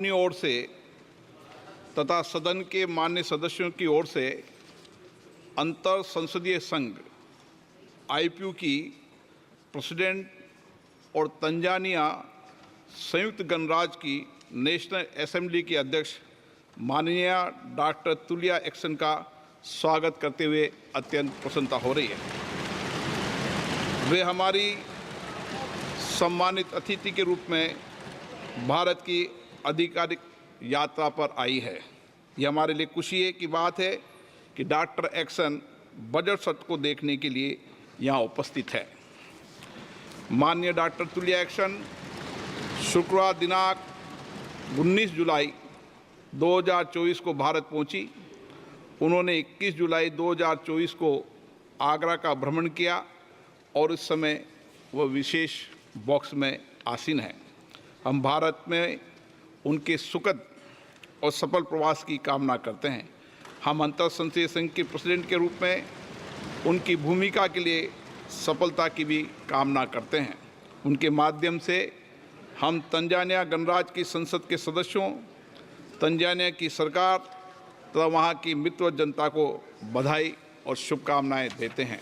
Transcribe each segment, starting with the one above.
अपनी ओर से तथा सदन के मान्य सदस्यों की ओर से अंतर संसदीय संघ आईपीयू की प्रेसिडेंट और तंजानिया संयुक्त गणराज्य की नेशनल असेंबली की अध्यक्ष माननीय डॉक्टर तुलिया एक्सन का स्वागत करते हुए अत्यंत प्रसन्नता हो रही है। वे हमारी सम्मानित अतिथि के रूप में भारत की आधिकारिक यात्रा पर आई है। ये हमारे लिए खुशी की बात है कि डॉक्टर एक्सन बजट सत्र को देखने के लिए यहाँ उपस्थित है। माननीय डॉक्टर तुलिया एक्सन शुक्रवार दिनांक 19 जुलाई 2024 को भारत पहुंची। उन्होंने 21 जुलाई 2024 को आगरा का भ्रमण किया और इस समय वह विशेष बॉक्स में आसीन है। हम भारत में उनके सुखद और सफल प्रवास की कामना करते हैं। हम अंतर संसदीय संघ के प्रेसिडेंट के रूप में उनकी भूमिका के लिए सफलता की भी कामना करते हैं। उनके माध्यम से हम तंजानिया गणराज्य की संसद के सदस्यों, तंजानिया की सरकार तथा वहाँ की मित्र जनता को बधाई और शुभकामनाएं देते हैं।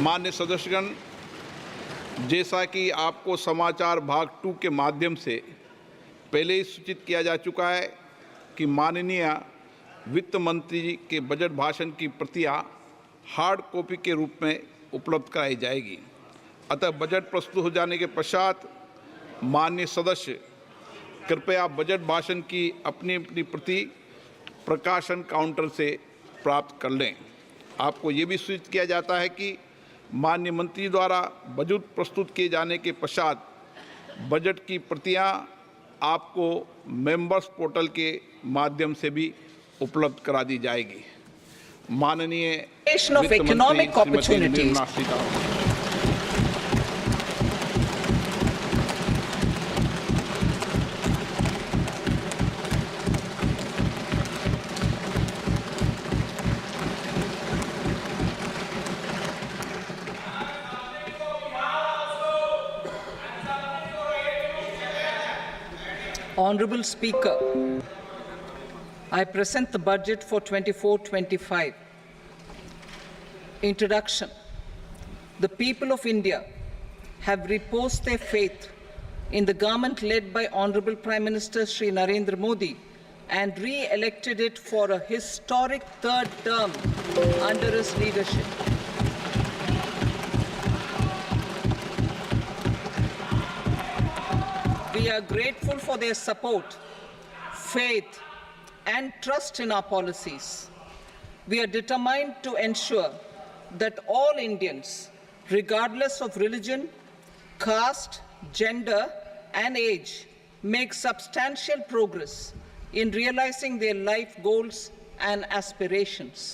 मान्य सदस्यगण, जैसा कि आपको समाचार भाग 2 के माध्यम से पहले ही सूचित किया जा चुका है कि माननीय वित्त मंत्री जी के बजट भाषण की प्रतियां हार्ड कॉपी के रूप में उपलब्ध कराई जाएगी। अतः बजट प्रस्तुत हो जाने के पश्चात माननीय सदस्य कृपया बजट भाषण की अपनी अपनी प्रति प्रकाशन काउंटर से प्राप्त कर लें। आपको ये भी सूचित किया जाता है कि माननीय मंत्री द्वारा बजट प्रस्तुत किए जाने के पश्चात बजट की प्रतियां आपको मेंबर्स पोर्टल के माध्यम से भी उपलब्ध करा दी जाएगी। माननीय वित्त मंत्री Shrimati Nirmala Sitharaman. Honorable Speaker, I present the budget for 24-25. Introduction. The people of India have reposed their faith in the government led by Honorable Prime Minister Shri Narendra Modi and re-elected it for a historic third term under his leadership. We are grateful for their support, faith, and trust in our policies. We are determined to ensure that all Indians, regardless of religion, caste, gender, and age, make substantial progress in realizing their life goals and aspirations.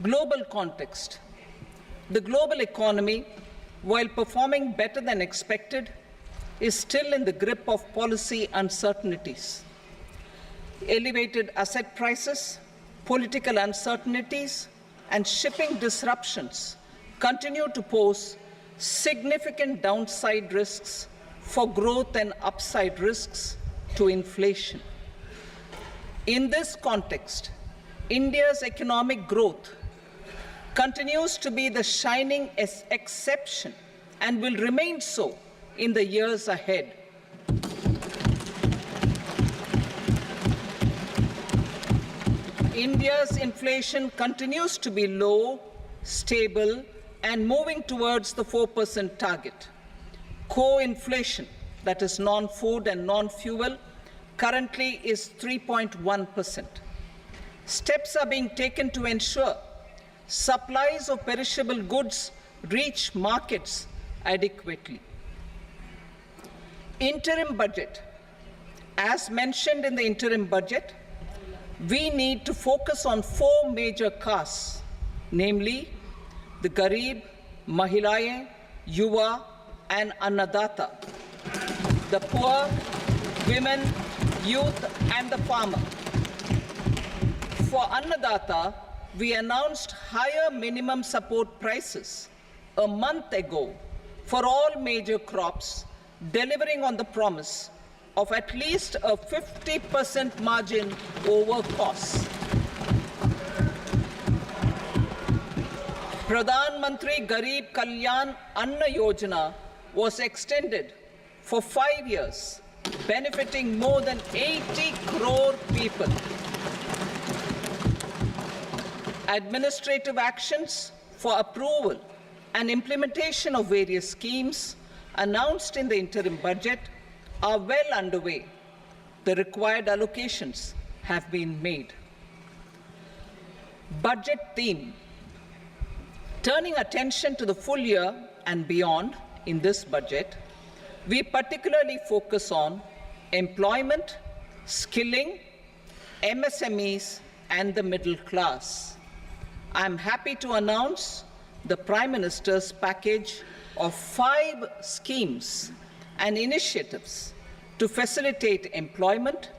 Global context. The global economy, while performing better than expected, is still in the grip of policy uncertainties. Elevated asset prices, political uncertainties, and shipping disruptions continue to pose significant downside risks for growth and upside risks to inflation. In this context, India's economic growth continues to be the shining exception and will remain so in the years ahead. India's inflation continues to be low, stable, and moving towards the 4% target. Core inflation, that is non-food and non-fuel, currently is 3.1%. Steps are being taken to ensure supplies of perishable goods reach markets adequately. Interim budget. As mentioned in the interim budget, we need to focus on 4 major castes, namely the Garib, Mahilaye, Yuva, and Annadata, the poor, women, youth, and the farmer. For Annadata, we announced higher minimum support prices a month ago for all major crops, delivering on the promise of at least a 50% margin over costs. Pradhan Mantri Garib Kalyan Anna Yojana was extended for 5 years, benefiting more than 80 crore people. Administrative actions for approval and implementation of various schemes announced in the interim budget are well underway. The required allocations have been made. Budget theme. Turning attention to the full year and beyond in this budget, we particularly focus on employment, skilling, MSMEs, and the middle class. I'm happy to announce the Prime Minister's package of 5 schemes and initiatives to facilitate employment,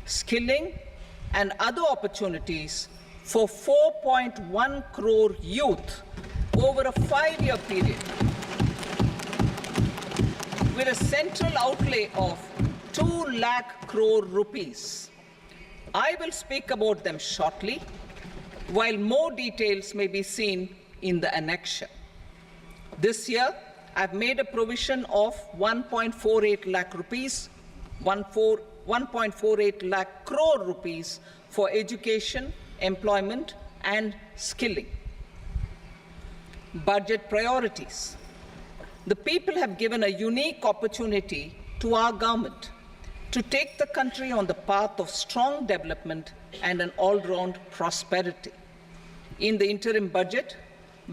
skilling, and other opportunities for 4.1 crore youth over a 5-year period, with a central outlay of 2 lakh crore rupees. I will speak about them shortly, while more details may be seen in the annexure. This year, I've made a provision of 1.48 lakh rupees, 1.48 lakh crore rupees for education, employment, and skilling. Budget priorities. The people have given a unique opportunity to our government to take the country on the path of strong development and an all-round prosperity. In the interim budget,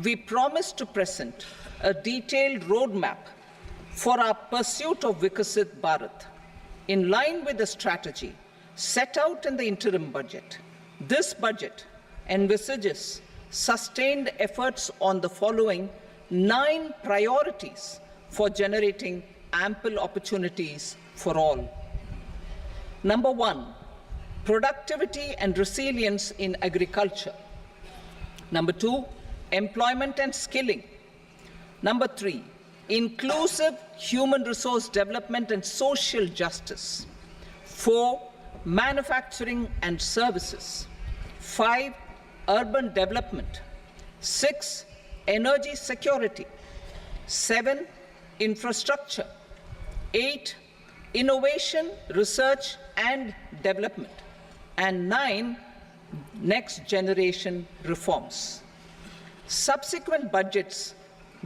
we promise to present a detailed roadmap for our pursuit of Vikasit Bharat. In line with the strategy set out in the interim budget, this budget envisages sustained efforts on the following 9 priorities for generating ample opportunities for all. Number 1, productivity and resilience in agriculture. Number 2, employment and skilling. Number 3, inclusive human resource development and social justice. 4, manufacturing and services. 5, urban development. 6, energy security. 7, infrastructure. 8, innovation, research and development. And 9, next generation reforms. Subsequent budgets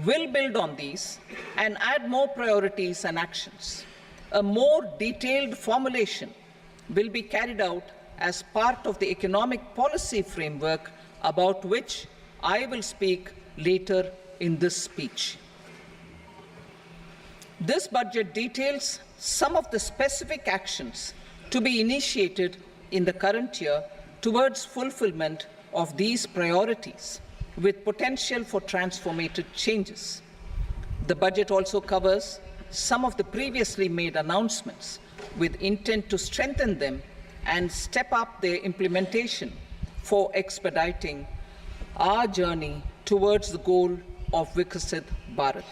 will build on these and add more priorities and actions. A more detailed formulation will be carried out as part of the economic policy framework, about which I will speak later in this speech. This budget details some of the specific actions to be initiated in the current year towards fulfillment of these priorities, with potential for transformative changes. The budget also covers some of the previously made announcements with intent to strengthen them and step up their implementation for expediting our journey towards the goal of Vikasit Bharat.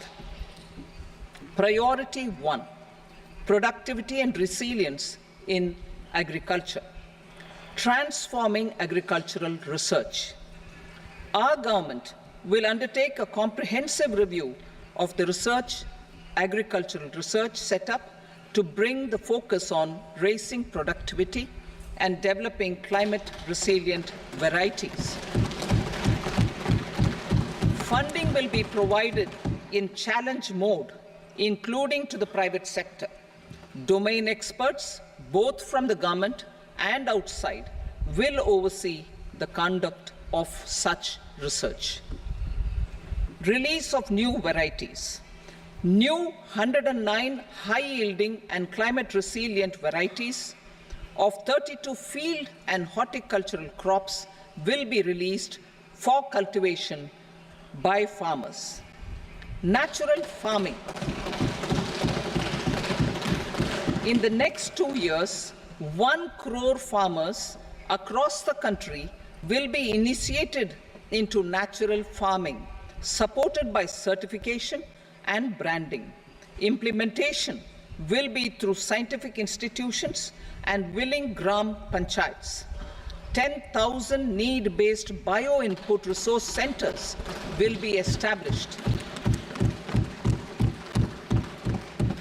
Priority 1, productivity and resilience in agriculture. Transforming agricultural research. Our government will undertake a comprehensive review of the agricultural research setup to bring the focus on raising productivity and developing climate-resilient varieties. Funding will be provided in challenge mode, including to the private sector. Domain experts, both from the government and outside, will oversee the conduct of such research. Release of new varieties. New 109 high-yielding and climate-resilient varieties of 32 field and horticultural crops will be released for cultivation by farmers. Natural farming. In the next 2 years, 1 crore farmers across the country will be initiated into natural farming, supported by certification and branding. Implementation will be through scientific institutions and willing gram panchayats. 10,000 need-based bio-input resource centers will be established.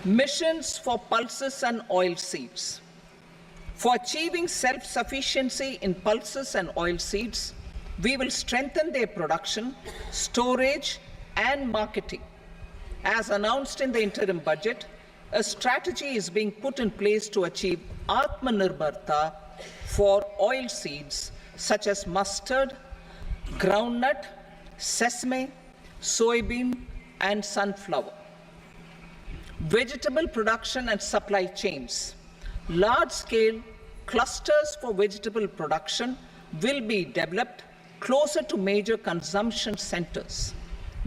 Missions for pulses and oilseeds. For achieving self-sufficiency in pulses and oilseeds, we will strengthen their production, storage, and marketing. As announced in the interim budget, a strategy is being put in place to achieve Atmanirbharta for oilseeds such as mustard, groundnut, sesame, soybean, and sunflower. Vegetable production and supply chains. Large-scale clusters for vegetable production will be developed closer to major consumption centers.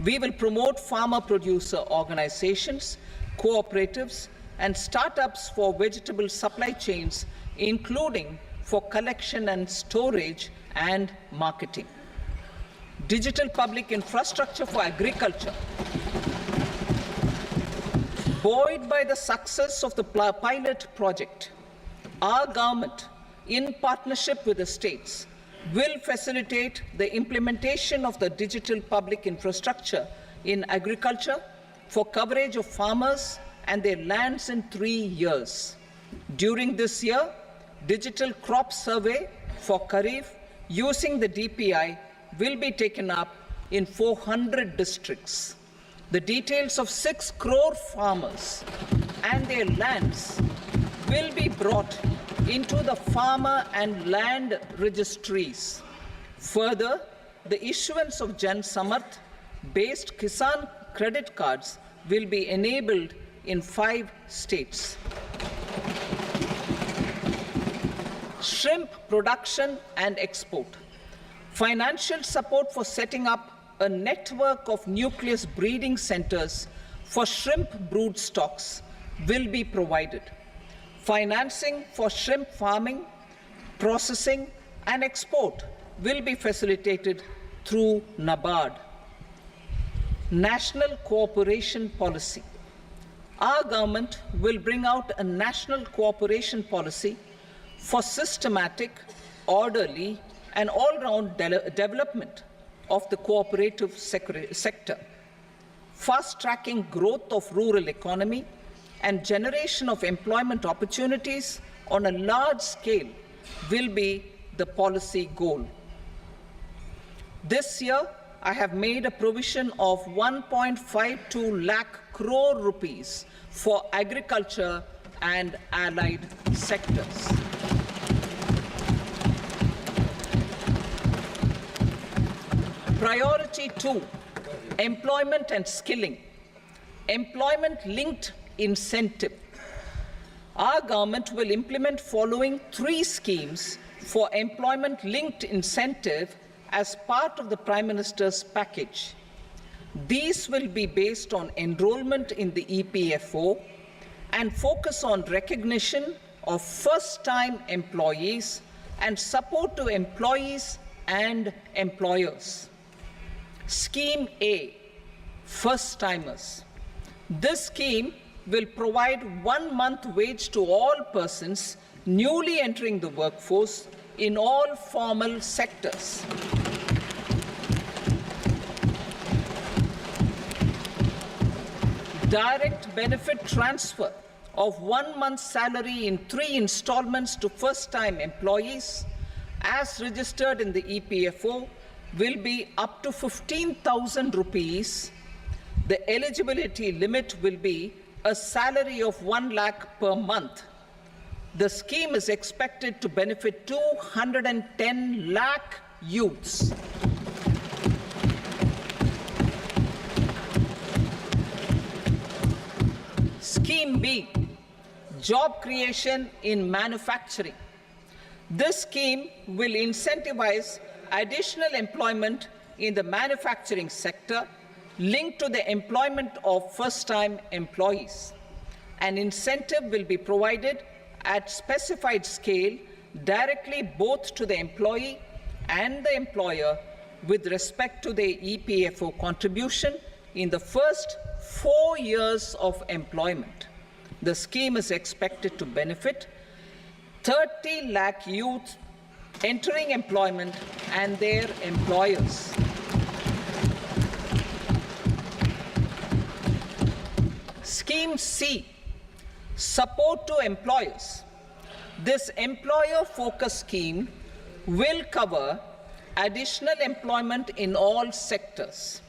We will promote farmer-producer organizations, cooperatives, and startups for vegetable supply chains, including for collection and storage and marketing. Digital public infrastructure for agriculture. Buoyed by the success of the pilot project, our government, in partnership with the states, will facilitate the implementation of the digital public infrastructure in agriculture for coverage of farmers and their lands in 3 years. During this year, digital crop survey for Kharif using the DPI will be taken up in 400 districts. The details of 6 crore farmers and their lands will be brought into the farmer and land registries. Further, the issuance of Jan Samarth-based Kisan credit cards will be enabled in 5 states. Shrimp production and export. Financial support for setting up a network of nucleus breeding centers for shrimp brood stocks will be provided. Financing for shrimp farming, processing, and export will be facilitated through NABARD. National cooperation policy. Our government will bring out a national cooperation policy for systematic, orderly, and all-round development of the cooperative sector, fast-tracking growth of rural economy and generation of employment opportunities on a large scale will be the policy goal. This year, I have made a provision of 1.52 lakh crore rupees for agriculture and allied sectors. Priority 2, employment and skilling. Employment-linked incentive. Our government will implement following 3 schemes for employment-linked incentive as part of the Prime Minister's package. These will be based on enrollment in the EPFO and focus on recognition of first-time employees and support to employees and employers. Scheme A, first-timers. This scheme will provide 1 month wage to all persons newly entering the workforce in all formal sectors. Direct benefit transfer of 1 month's salary in 3 installments to first-time employees as registered in the EPFO will be up to 15,000 rupees. The eligibility limit will be a salary of 1 lakh per month. The scheme is expected to benefit 210 lakh youths. Scheme B, job creation in manufacturing. This scheme will incentivize additional employment in the manufacturing sector linked to the employment of first-time employees. An incentive will be provided at specified scale directly both to the employee and the employer with respect to their EPFO contribution in the first 4 years of employment. The scheme is expected to benefit 30 lakh youth entering employment and their employers. Scheme C, support to employers. This employer-focused scheme will cover additional employment in all sectors.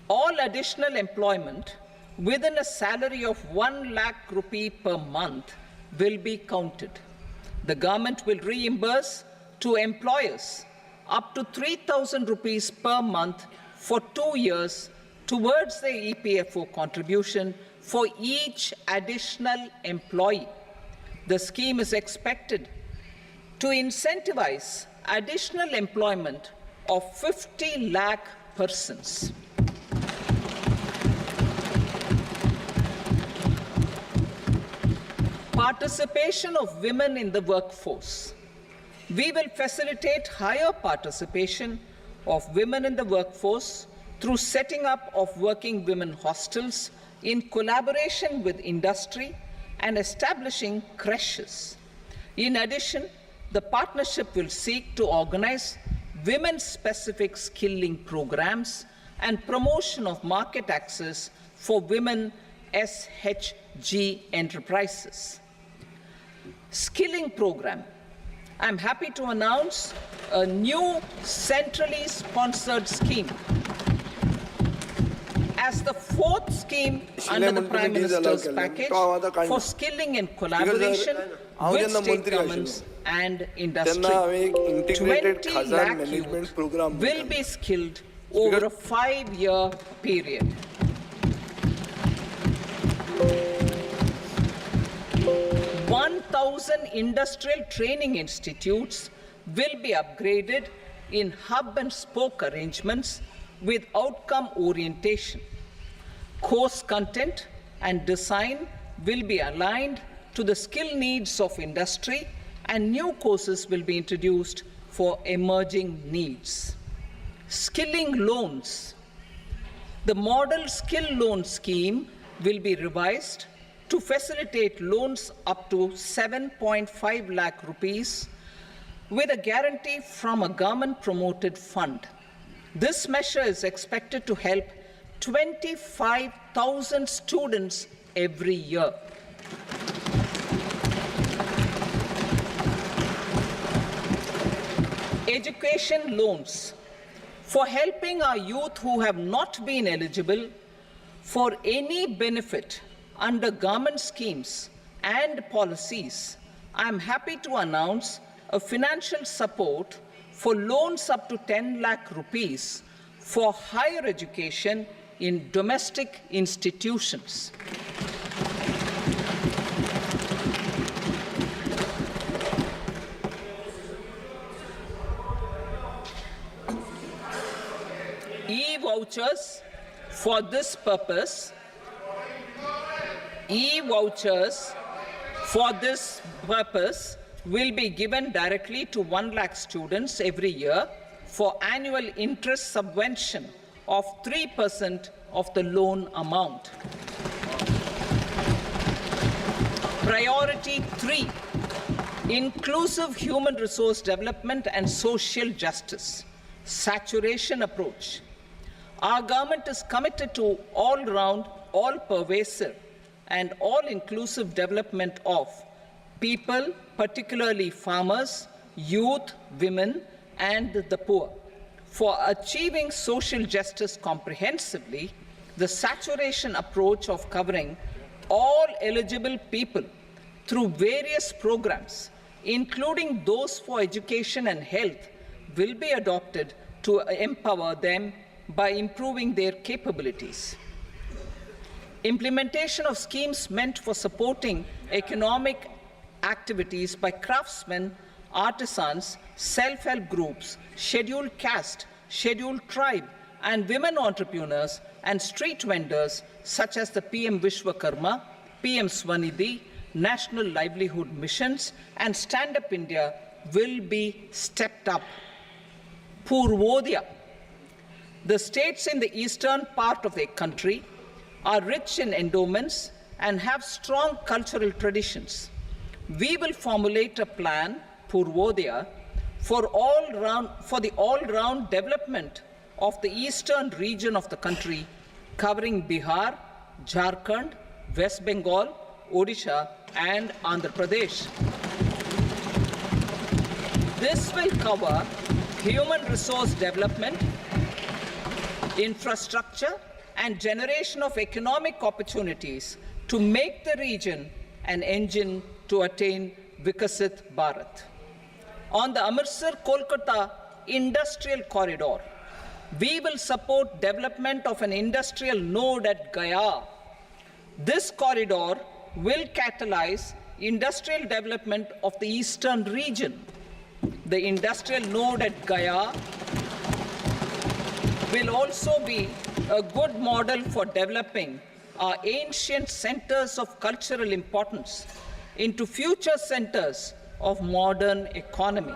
All additional employment within a salary of 1 lakh rupee per month will be counted. The government will reimburse to employers up to 3,000 rupees per month for 2 years towards the EPFO contribution for each additional employee. The scheme is expected to incentivize additional employment of 50 lakh persons. Participation of women in the workforce. We will facilitate higher participation of women in the workforce through setting up of working women hostels in collaboration with industry and establishing creches. In addition, the partnership will seek to organize women-specific skilling programs and promotion of market access for women SHG enterprises. Skilling program. I'm happy to announce a new centrally sponsored scheme as the fourth scheme under the Prime Minister's package for skilling in collaboration with state governments and industry. 20 lakh youth will be skilled over a 5-year period. Industrial training institutes will be upgraded in hub and spoke arrangements with outcome orientation. Course content and design will be aligned to the skill needs of industry, and new courses will be introduced for emerging needs. Skilling loans. The model skill loan scheme will be revised to facilitate loans up to 7.5 lakh rupees with a guarantee from a government-promoted fund. This measure is expected to help 25,000 students every year. Education loans. For helping our youth who have not been eligible for any benefit under government schemes and policies, I am happy to announce a financial support for loans up to 10 lakh rupees for higher education in domestic institutions. E-vouchers for this purpose. E-vouchers for this purpose will be given directly to 1 lakh students every year for annual interest subvention of 3% of the loan amount. Priority 3, inclusive human resource development and social justice, saturation approach. Our government is committed to all-round, all-pervasive, and all-inclusive development of people, particularly farmers, youth, women, and the poor. For achieving social justice comprehensively, the saturation approach of covering all eligible people through various programs, including those for education and health, will be adopted to empower them by improving their capabilities. Implementation of schemes meant for supporting economic activities by craftsmen, artisans, self-help groups, scheduled caste, scheduled tribe, and women entrepreneurs and street vendors such as the PM Vishwakarma, PM Swanidhi, National Livelihood Missions, and Stand Up India will be stepped up. Purvodaya. The states in the eastern part of the country are rich in endowments and have strong cultural traditions. We will formulate a plan, Purvodaya, for the all-round development of the eastern region of the country, covering Bihar, Jharkhand, West Bengal, Odisha, and Andhra Pradesh. This will cover human resource development, infrastructure, and generation of economic opportunities to make the region an engine to attain Vikasit Bharat. On the Amritsar-Kolkata Industrial Corridor, we will support development of an industrial node at Gaya. This corridor will catalyze industrial development of the eastern region. The industrial node at Gaya will also be a good model for developing our ancient centers of cultural importance into future centers of modern economy.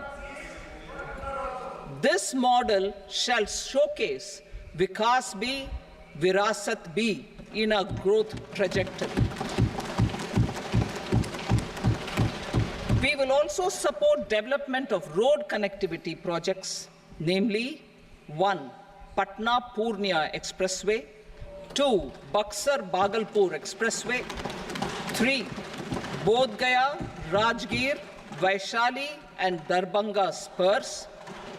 This model shall showcase Vikas B, Virasat B in our growth trajectory. We will also support development of road connectivity projects, namely 1. Patna-Purnia Expressway, 2. Buxar-Bhagalpur Expressway, 3. Bodh Gaya, Rajgir, Vaishali and Darbhanga spurs,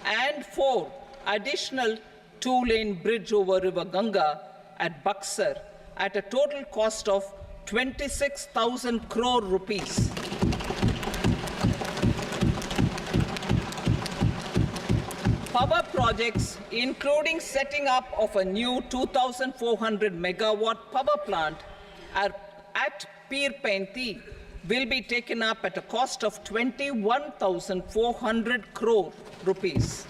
and 4. Additional 2-lane bridge over River Ganga at Buxar at a total cost of 26,000 crore rupees. Power projects, including setting up of a new 2,400 megawatt power plant at Pir Painti, will be taken up at a cost of 21,400 crore rupees.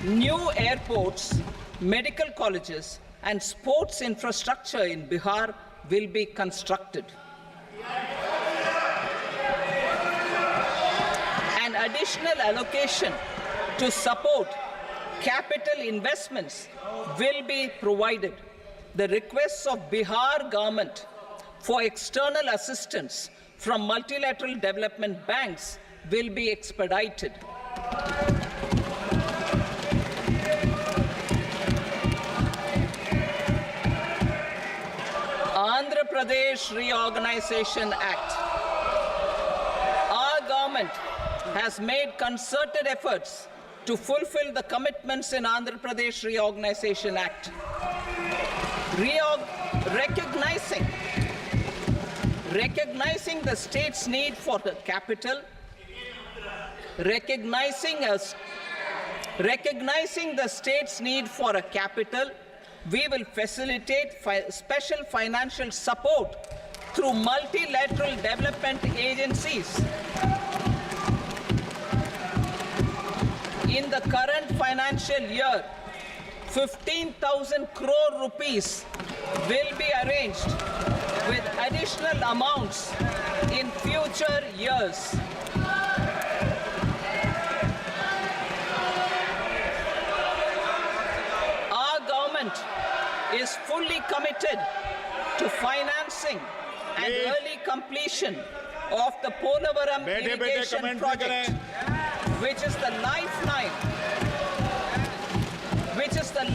New airports, medical colleges, and sports infrastructure in Bihar will be constructed. An additional allocation to support capital investments will be provided. The requests of Bihar government for external assistance from multilateral development banks will be expedited. Andhra Pradesh Reorganization Act. Our government has made concerted efforts to fulfill the commitments in Andhra Pradesh Reorganization Act. Recognizing the state's need for the capital, recognizing the state's need for a capital, we will facilitate special financial support through multilateral development agencies. In the current financial year, 15,000 crore rupees will be arranged with additional amounts in future years. Our government is fully committed to financing and early completion of the Polavaram irrigation project, which is the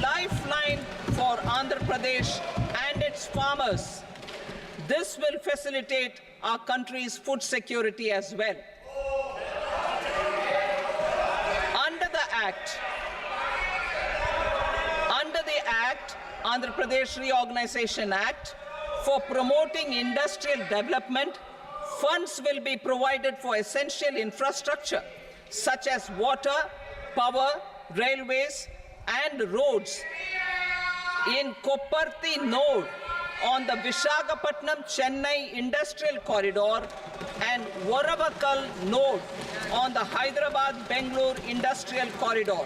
lifeline for Andhra Pradesh and its farmers. This will facilitate our country's food security as well. Under the Act, Andhra Pradesh Reorganization Act, for promoting industrial development, funds will be provided for essential infrastructure such as water, power, railways, and roads. In Kopparthi node on the Visakhapatnam-Chennai Industrial Corridor and Varavakal node on the Hyderabad-Bangalore Industrial Corridor.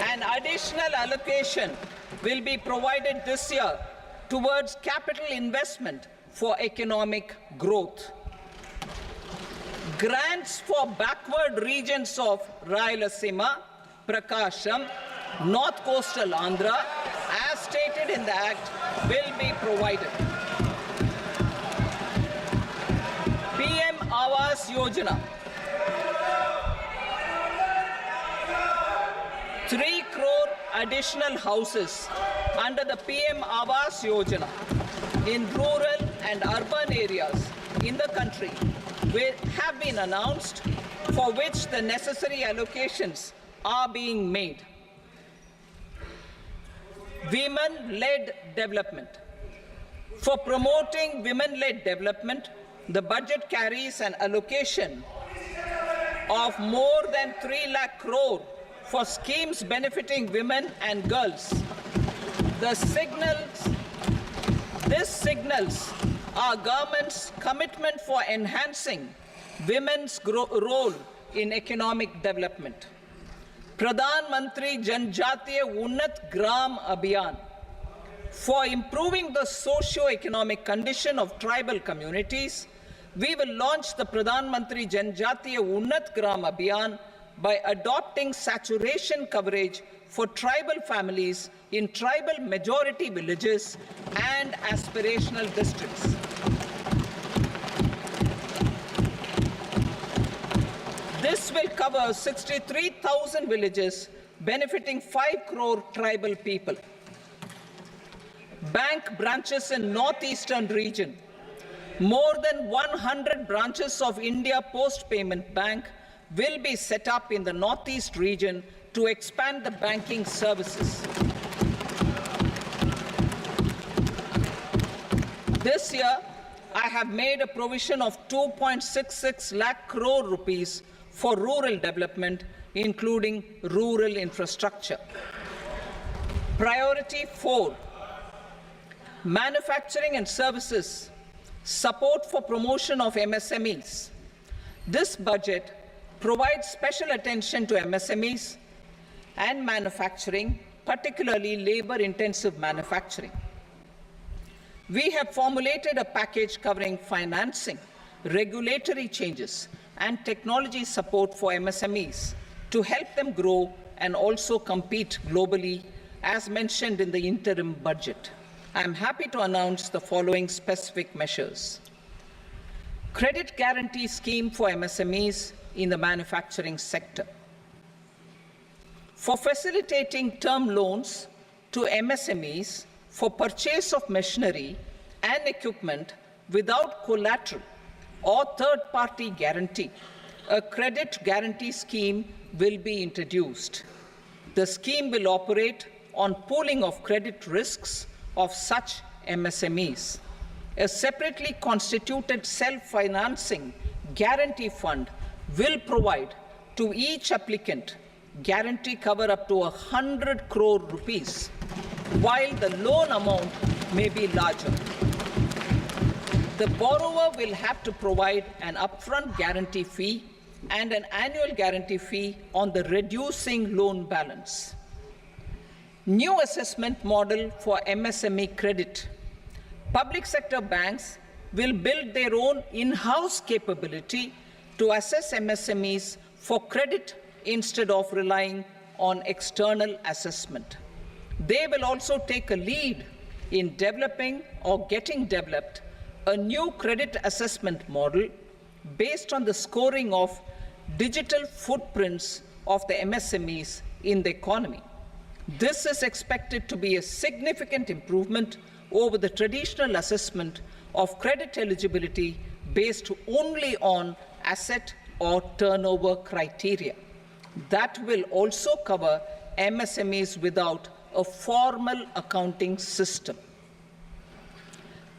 An additional allocation will be provided this year towards capital investment for economic growth. Grants for backward regions of Rayalaseema, Prakasham, North Coastal Andhra, as stated in the Act will be provided. PM Awas Yojana. 3 crore additional houses under the PM Awas Yojana in rural and urban areas in the country have been announced, for which the necessary allocations are being made. Women-led development. For promoting women-led development, the budget carries an allocation of more than 3 lakh crore for schemes benefiting women and girls. This signals our government's commitment for enhancing women's role in economic development. Pradhan Mantri Janjatiya Unnat Gram Abhiyan. For improving the socio-economic condition of tribal communities, we will launch the Pradhan Mantri Janjatiya Unnat Gram Abhiyan by adopting saturation coverage for tribal families in tribal majority villages and aspirational districts. This will cover 63,000 villages, benefiting 5 crore tribal people. Bank branches in northeastern region. More than 100 branches of India Post Payment Bank will be set up in the northeast region to expand the banking services. This year, I have made a provision of 2.66 lakh crore rupees for rural development, including rural infrastructure. Priority 4, manufacturing and services, support for promotion of MSMEs. This budget provides special attention to MSMEs and manufacturing, particularly labor-intensive manufacturing. We have formulated a package covering financing, regulatory changes, and technology support for MSMEs to help them grow and also compete globally, as mentioned in the interim budget. I am happy to announce the following specific measures. Credit guarantee scheme for MSMEs in the manufacturing sector. For facilitating term loans to MSMEs for purchase of machinery and equipment without collateral or third-party guarantee, a credit guarantee scheme will be introduced. The scheme will operate on pooling of credit risks of such MSMEs. A separately constituted self-financing guarantee fund will provide to each applicant guarantee cover up to 100 crore rupees, while the loan amount may be larger. The borrower will have to provide an upfront guarantee fee and an annual guarantee fee on the reducing loan balance. New assessment model for MSME credit. Public sector banks will build their own in-house capability to assess MSMEs for credit instead of relying on external assessment. They will also take a lead in developing or getting developed a new credit assessment model based on the scoring of digital footprints of the MSMEs in the economy. This is expected to be a significant improvement over the traditional assessment of credit eligibility based only on asset or turnover criteria. That will also cover MSMEs without a formal accounting system.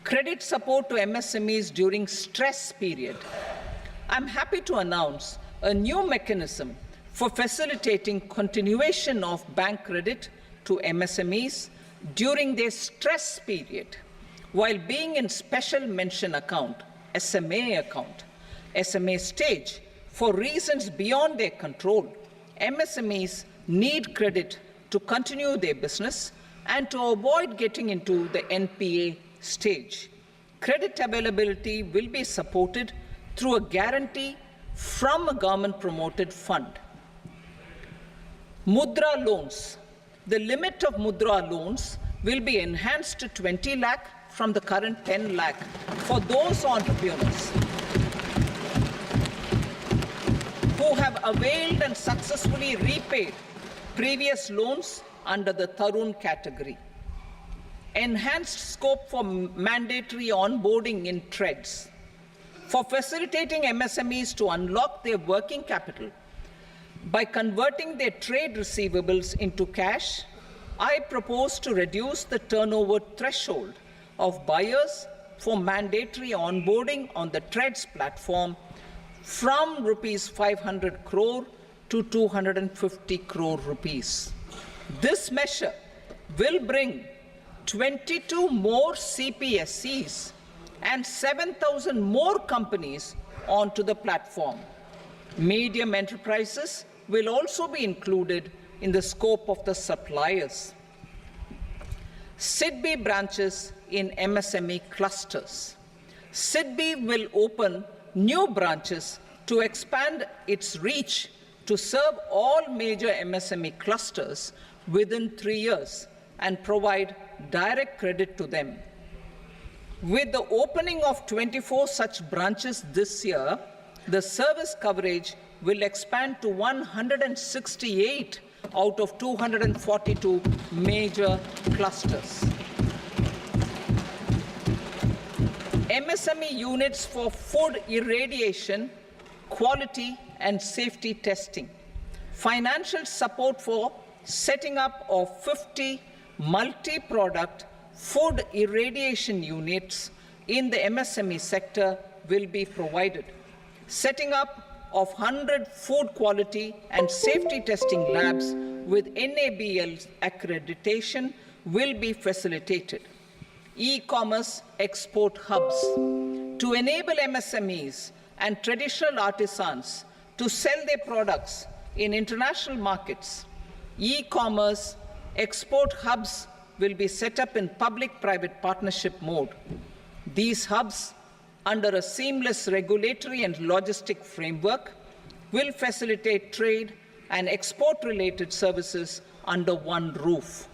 Credit support to MSMEs during stress period. I'm happy to announce a new mechanism for facilitating continuation of bank credit to MSMEs during their stress period while being in special mention account, SMA stage, for reasons beyond their control. MSMEs need credit to continue their business and to avoid getting into the NPA stage. Credit availability will be supported through a guarantee from a government-promoted fund. Mudra loans. The limit of Mudra loans will be enhanced to 20 lakh from the current 10 lakh for those entrepreneurs who have availed and successfully repaid previous loans under the Tarun category. Enhanced scope for mandatory onboarding in trades. For facilitating MSMEs to unlock their working capital by converting their trade receivables into cash, I propose to reduce the turnover threshold of buyers for mandatory onboarding on the trades platform from rupees 500 crore to 250 crore rupees. This measure will bring 22 more CPSCs and 7,000 more companies onto the platform. Medium enterprises will also be included in the scope of the suppliers. SIDBI branches in MSME clusters. SIDBI will open new branches to expand its reach to serve all major MSME clusters within 3 years and provide direct credit to them. With the opening of 24 such branches this year, the service coverage will expand to 168 out of 242 major clusters. MSME units for food irradiation, quality and safety testing. Financial support for setting up of 50 multi-product food irradiation units in the MSME sector will be provided. Setting up of 100 food quality and safety testing labs with NABL accreditation will be facilitated. E-commerce export hubs to enable MSMEs and traditional artisans to sell their products in international markets. E-commerce export hubs will be set up in public-private partnership mode. These hubs, under a seamless regulatory and logistic framework, will facilitate trade and export-related services under one roof.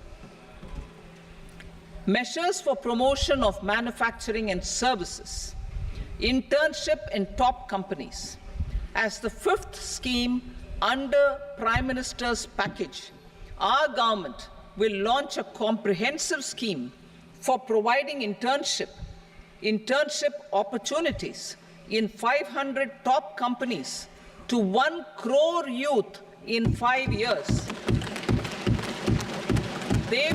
Measures for promotion of manufacturing and services. Internship in top companies. As the fifth scheme under Prime Minister's package, our government will launch a comprehensive scheme for providing internship opportunities in 500 top companies to 1 crore youth in 5 years. They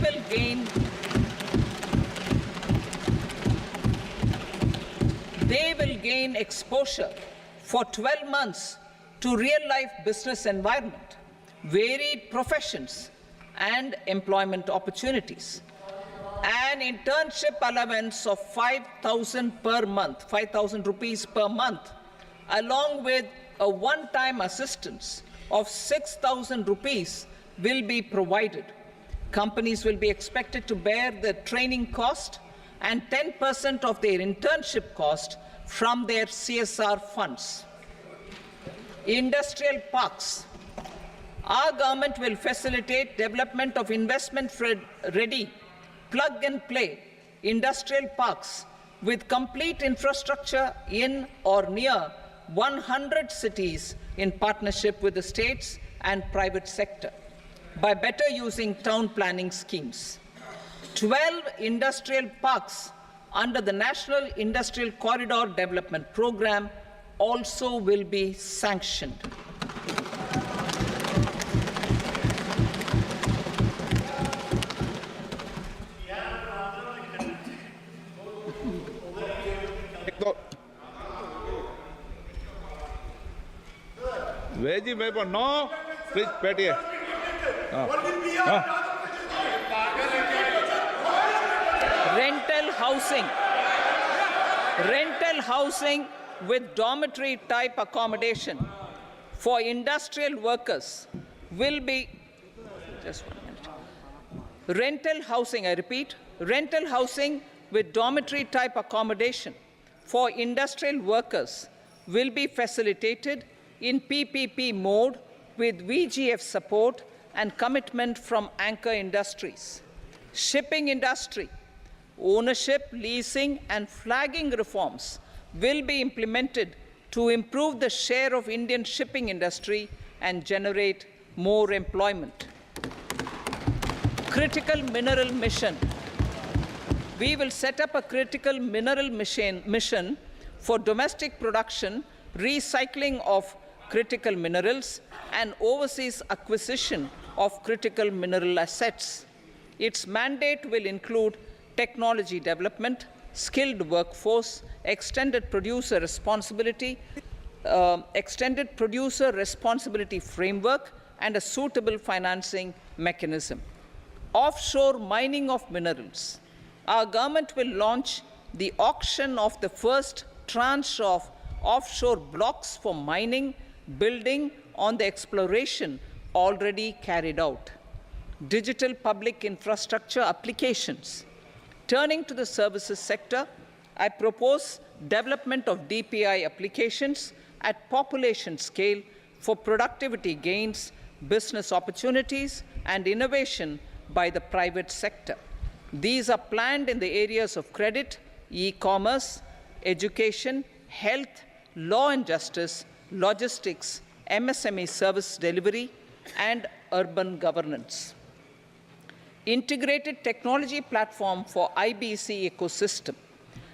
will gain exposure for 12 months to real-life business environment, varied professions, and employment opportunities. An internship allowance of 5,000 per month, 5,000 rupees per month, along with a one-time assistance of 6,000 rupees will be provided. Companies will be expected to bear the training cost and 10% of their internship cost from their CSR funds. Industrial parks. Our government will facilitate development of investment-ready, plug-and-play industrial parks with complete infrastructure in or near 100 cities in partnership with the states and private sector by better using town planning schemes. 12 industrial parks under the National Industrial Corridor Development Program also will be sanctioned. Veggie paper, no. Please, बैठिए. Rental housing with dormitory type accommodation for industrial workers will be, just 1 minute. Rental housing, I repeat, rental housing with dormitory type accommodation for industrial workers will be facilitated in PPP mode with VGF support and commitment from anchor industries. Shipping industry, ownership, leasing, and flagging reforms will be implemented to improve the share of Indian shipping industry and generate more employment. Critical mineral mission. We will set up a critical mineral mission for domestic production, recycling of critical minerals, and overseas acquisition of critical mineral assets. Its mandate will include technology development, skilled workforce, extended producer responsibility framework, and a suitable financing mechanism. Offshore mining of minerals. Our government will launch the auction of the first tranche of offshore blocks for mining, building on the exploration already carried out. Digital public infrastructure applications. Turning to the services sector, I propose development of DPI applications at population scale for productivity gains, business opportunities, and innovation by the private sector. These are planned in the areas of credit, e-commerce, education, health, law and justice, logistics, MSME service delivery, and urban governance. Integrated technology platform for IBC ecosystem.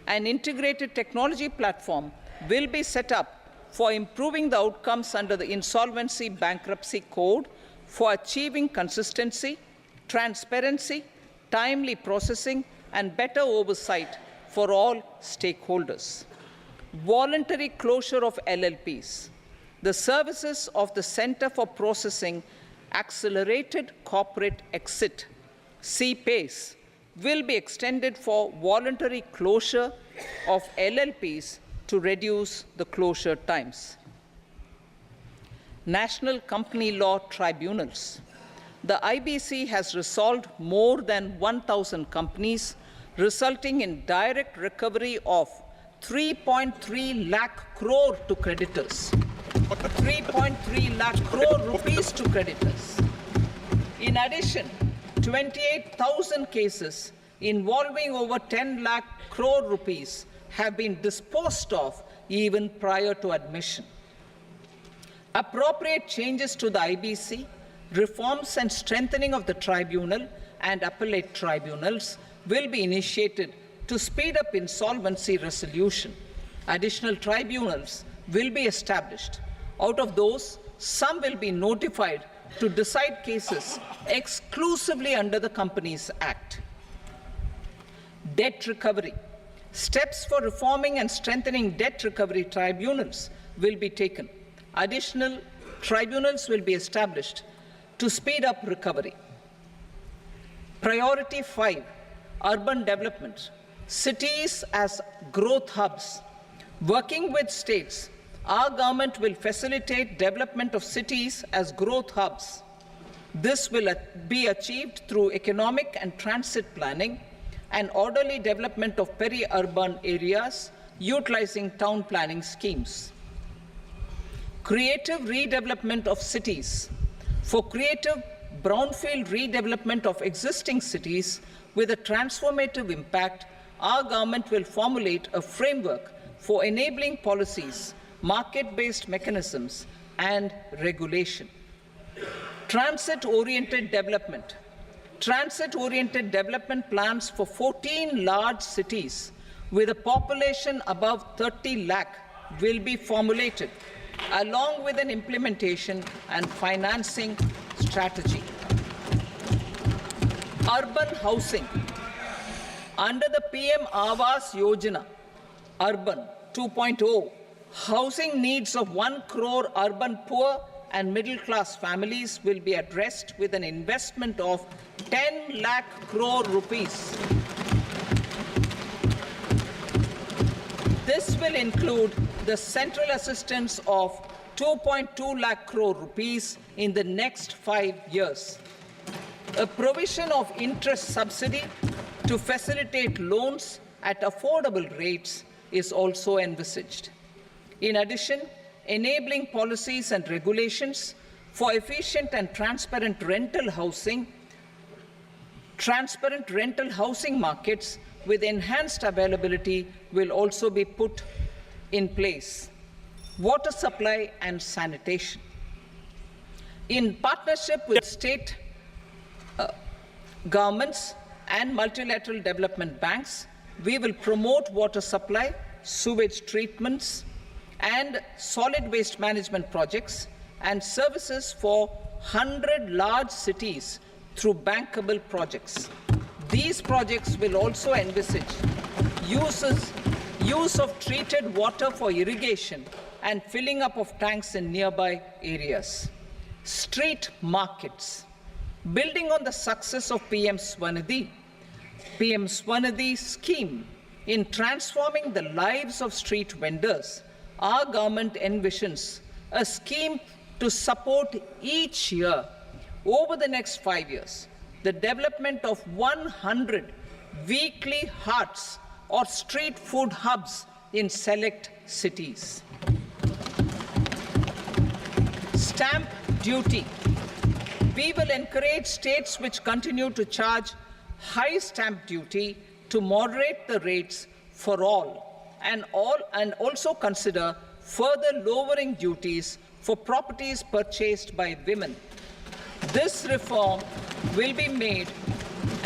An integrated technology platform will be set up for improving the outcomes under the Insolvency Bankruptcy Code for achieving consistency, transparency, timely processing, and better oversight for all stakeholders. Voluntary closure of LLPs. The services of the Center for Processing Accelerated Corporate Exit, CPACE, will be extended for voluntary closure of LLPs to reduce the closure times. National Company Law Tribunals. The IBC has resolved more than 1,000 companies, resulting in direct recovery of 3.3 lakh crore to creditors. 3.3 lakh crore rupees to creditors. In addition, 28,000 cases involving over 10 lakh crore rupees have been disposed of even prior to admission. Appropriate changes to the IBC, reforms and strengthening of the tribunal and appellate tribunals will be initiated to speed up insolvency resolution. Additional tribunals will be established. Out of those, some will be notified to decide cases exclusively under the Companies Act. Debt recovery. Steps for reforming and strengthening debt recovery tribunals will be taken. Additional tribunals will be established to speed up recovery. Priority 5, urban development. Cities as growth hubs. Working with states, our government will facilitate development of cities as growth hubs. This will be achieved through economic and transit planning and orderly development of peri-urban areas utilizing town planning schemes. Creative redevelopment of cities. For creative brownfield redevelopment of existing cities with a transformative impact, our government will formulate a framework for enabling policies, market-based mechanisms, and regulation. Transit-oriented development. Transit-oriented development plans for 14 large cities with a population above 30 lakh will be formulated, along with an implementation and financing strategy. Urban housing. Under the PM Awas Yojana, Urban 2.0, housing needs of 1 crore urban poor and middle-class families will be addressed with an investment of 10 lakh crore rupees. This will include the central assistance of 2.2 lakh crore rupees in the next 5 years. A provision of interest subsidy to facilitate loans at affordable rates is also envisaged. In addition, enabling policies and regulations for efficient and transparent rental housing Transparent rental housing markets with enhanced availability will also be put in place. Water supply and sanitation. In partnership with state governments and multilateral development banks, we will promote water supply, sewage treatments, and solid waste management projects and services for 100 large cities through bankable projects. These projects will also envisage use of treated water for irrigation and filling up of tanks in nearby areas. Street markets. Building on the success of PM Swanidhi scheme in transforming the lives of street vendors, our government envisions a scheme to support each year over the next 5 years the development of 100 weekly hearts or street food hubs in select cities. Stamp duty. We will encourage states which continue to charge high stamp duty to moderate the rates for all and also consider further lowering duties for properties purchased by women. This reform will be made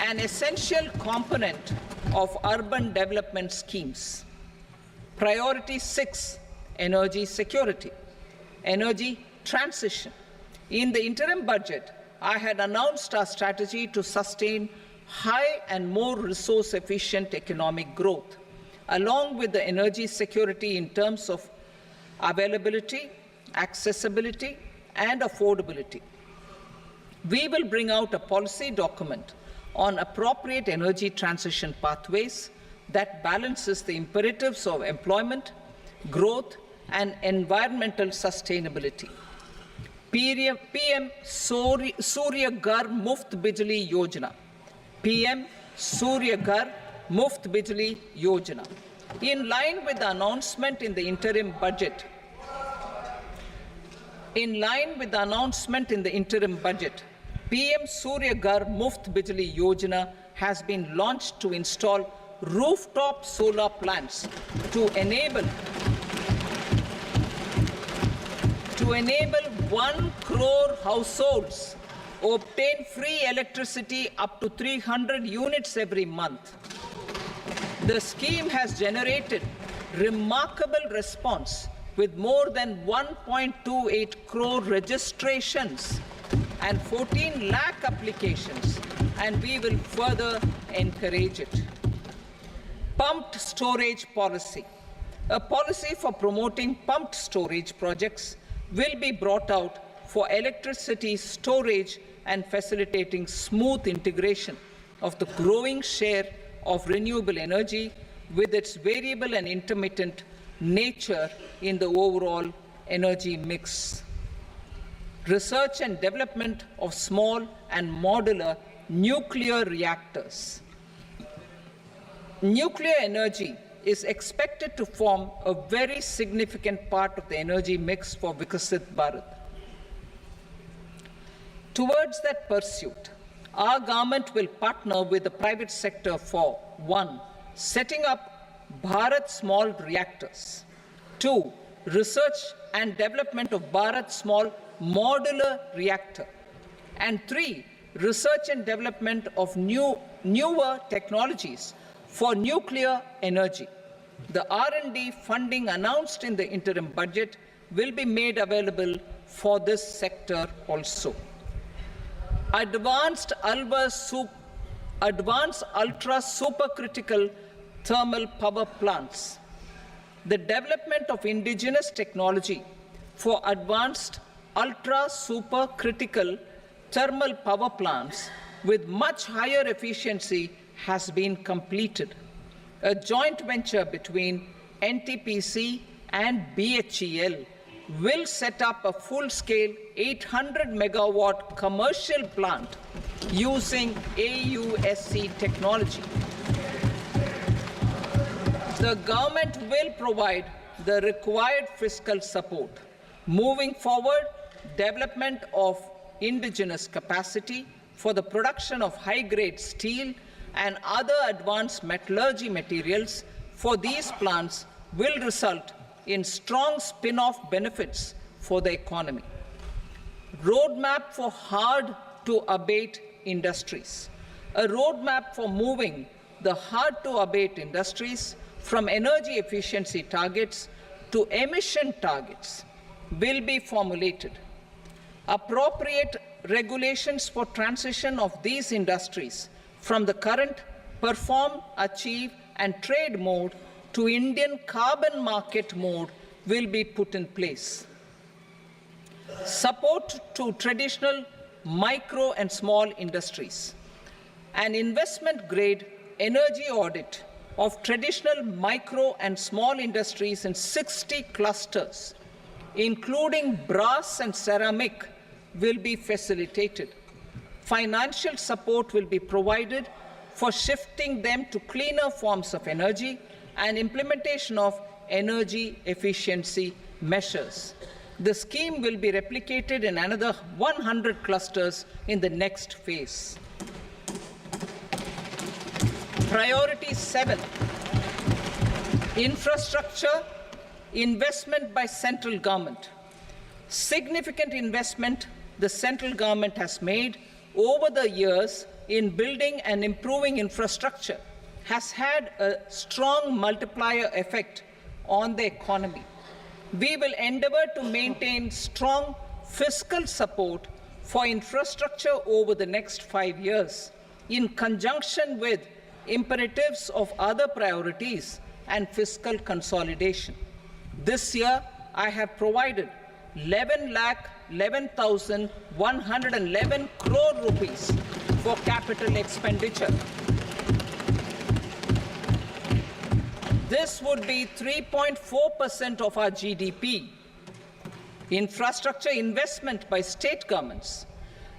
an essential component of urban development schemes. Priority 6, energy security, energy transition. In the interim budget, I had announced our strategy to sustain high and more resource-efficient economic growth, along with the energy security in terms of availability, accessibility, and affordability. We will bring out a policy document on appropriate energy transition pathways that balances the imperatives of employment, growth, and environmental sustainability. PM Surya Ghar Muft Bijli Yojana. PM Surya Ghar Muft Bijli Yojana. In line with the announcement in the interim budget, PM Surya Ghar Muft Bijli Yojana has been launched to install rooftop solar plants to enable 1 crore households obtain free electricity up to 300 units every month. The scheme has generated remarkable response with more than 1.28 crore registrations and 14 lakh applications, and we will further encourage it. Pumped storage policy. A policy for promoting pumped storage projects will be brought out for electricity storage and facilitating smooth integration of the growing share of renewable energy with its variable and intermittent nature in the overall energy mix. Research and development of small and modular nuclear reactors. Nuclear energy is expected to form a very significant part of the energy mix for Vikasit Bharat. Towards that pursuit, our government will partner with the private sector for 1. Setting up Bharat Small Reactors, 2. Research and development of Bharat Small Modular Reactor, and 3. Research and development of newer technologies for nuclear energy. The R&D funding announced in the interim budget will be made available for this sector also. Advanced ultra supercritical thermal power plants. The development of indigenous technology for advanced ultra supercritical thermal power plants with much higher efficiency has been completed. A joint venture between NTPC and BHEL will set up a full-scale 800 megawatt commercial plant using AUSC technology. The government will provide the required fiscal support. Moving forward, development of indigenous capacity for the production of high-grade steel and other advanced metallurgy materials for these plants will result in strong spin-off benefits for the economy. Roadmap for hard-to-abate industries. A roadmap for moving the hard-to-abate industries from energy efficiency targets to emission targets will be formulated. Appropriate regulations for transition of these industries from the current perform, achieve, and trade mode to Indian carbon market mode will be put in place. Support to traditional micro and small industries. An investment-grade energy audit of traditional micro and small industries in 60 clusters, including brass and ceramic, will be facilitated. Financial support will be provided for shifting them to cleaner forms of energy and implementation of energy efficiency measures. The scheme will be replicated in another 100 clusters in the next phase. Priority 7, infrastructure investment by central government. Significant investment the central government has made over the years in building and improving infrastructure has had a strong multiplier effect on the economy. We will endeavor to maintain strong fiscal support for infrastructure over the next 5 years in conjunction with imperatives of other priorities and fiscal consolidation. This year, I have provided 11,11,111 crore rupees for capital expenditure. This would be 3.4% of our GDP. Infrastructure investment by state governments.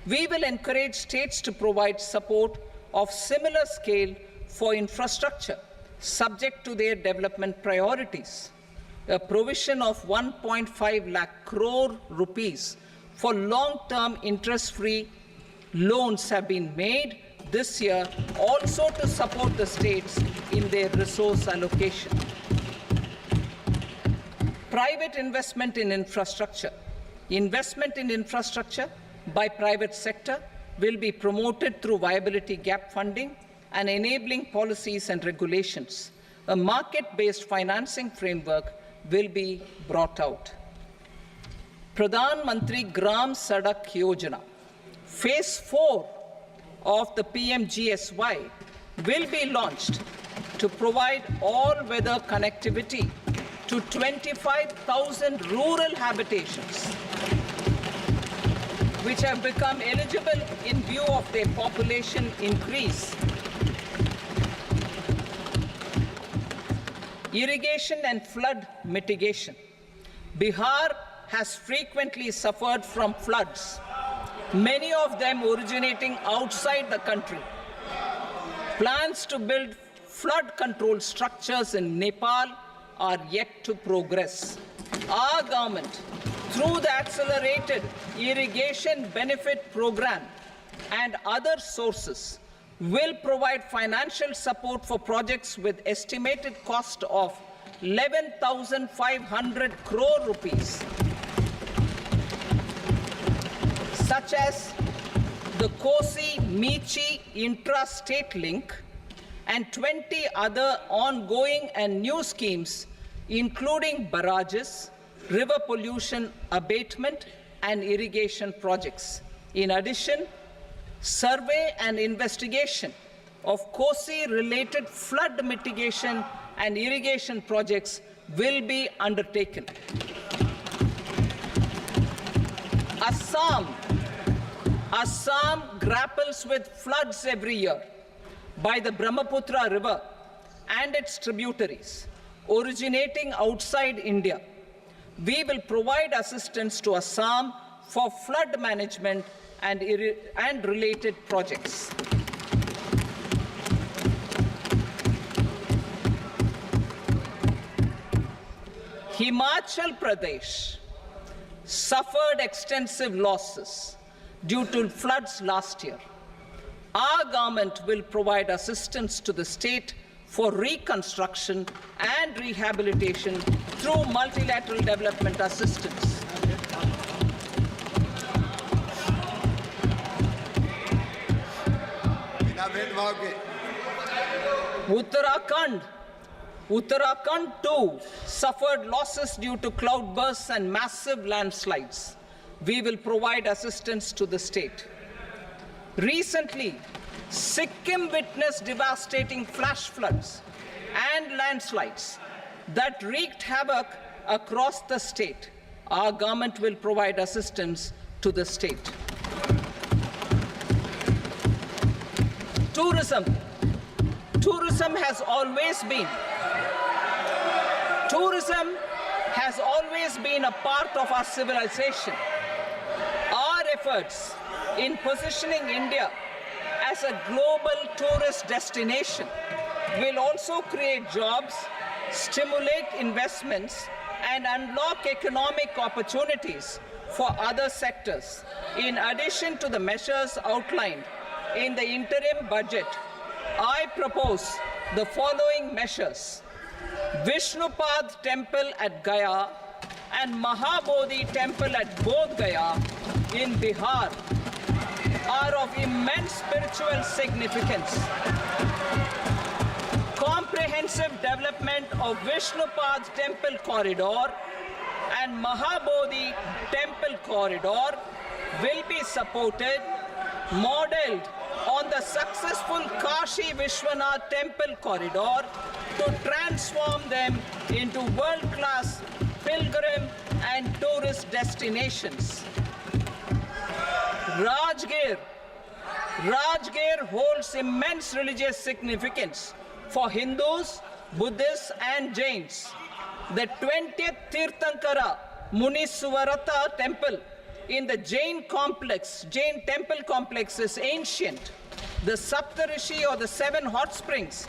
We will encourage states to provide support of similar scale for infrastructure, subject to their development priorities. A provision of 1.5 lakh crore rupees for long-term interest-free loans have been made this year also to support the states in their resource allocation. Private investment in infrastructure. Investment in infrastructure by private sector will be promoted through viability gap funding and enabling policies and regulations. A market-based financing framework will be brought out. Pradhan Mantri Gram Sadak Yojana, Phase 4 of the PMGSY will be launched to provide all-weather connectivity to 25,000 rural habitations, which have become eligible in view of their population increase. Irrigation and flood mitigation. Bihar has frequently suffered from floods, many of them originating outside the country. Plans to build flood control structures in Nepal are yet to progress. Our government, through the Accelerated Irrigation Benefit Program and other sources, will provide financial support for projects with estimated cost of 11,500 crore rupees, such as the Kosi-Michi intra-state link and 20 other ongoing and new schemes, including barrages, river pollution abatement, and irrigation projects. In addition, survey and investigation of Kosi-related flood mitigation and irrigation projects will be undertaken. Assam grapples with floods every year by the Brahmaputra River and its tributaries originating outside India. We will provide assistance to Assam for flood management and related projects. Himachal Pradesh suffered extensive losses due to floods last year. Our government will provide assistance to the state for reconstruction and rehabilitation through multilateral development assistance. Uttarakhand too suffered losses due to cloudbursts and massive landslides. We will provide assistance to the state. Recently, Sikkim witnessed devastating flash floods and landslides that wreaked havoc across the state. Our government will provide assistance to the state. Tourism has always been a part of our civilization. Our efforts in positioning India as a global tourist destination will also create jobs, stimulate investments, and unlock economic opportunities for other sectors. In addition to the measures outlined in the interim budget, I propose the following measures. Vishnupad Temple at Gaya and Mahabodhi Temple at Bodh Gaya in Bihar are of immense spiritual significance. Comprehensive development of Vishnupad Temple Corridor and Mahabodhi Temple Corridor will be supported, modeled on the successful Kashi Vishwanath Temple Corridor to transform them into world-class pilgrim and tourist destinations. Rajgir holds immense religious significance for Hindus, Buddhists, and Jains. The 20th Tirthankara Muniswarata temple in the Jain temple complex is ancient. The Saptarishi, or the 7 hot springs,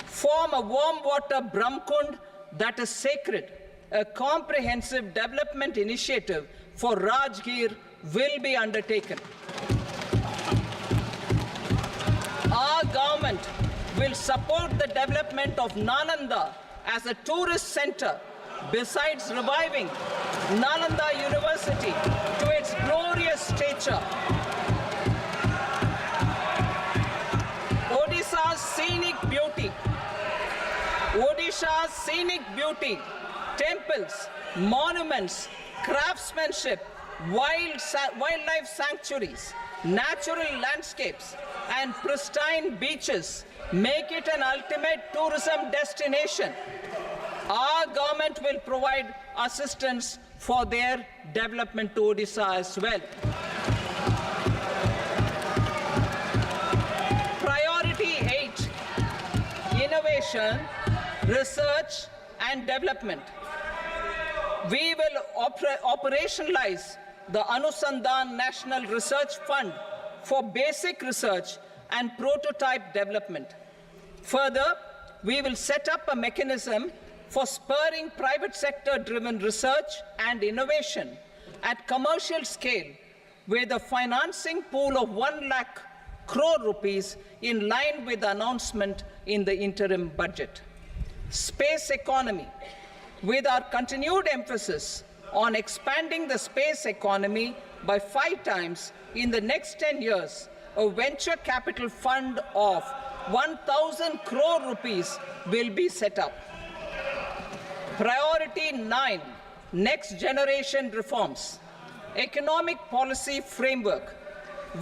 form a warm water Brahmkund that is sacred. A comprehensive development initiative for Rajgir will be undertaken. Our government will support the development of Nalanda as a tourist center, besides reviving Nalanda University to its glorious stature. Odisha's scenic beauty, temples, monuments, craftsmanship, wildlife sanctuaries, natural landscapes, and pristine beaches make it an ultimate tourism destination. Our government will provide assistance for their development to Odisha as well. Priority 8, innovation, research, and development. We will operationalize the Anusandhan National Research Fund for basic research and prototype development. Further, we will set up a mechanism for spurring private sector-driven research and innovation at commercial scale, with a financing pool of 1 lakh crore rupees in line with the announcement in the interim budget. Space economy. With our continued emphasis on expanding the space economy by 5 times in the next 10 years, a venture capital fund of 1,000 crore rupees will be set up. Priority 9, next generation reforms. Economic policy framework.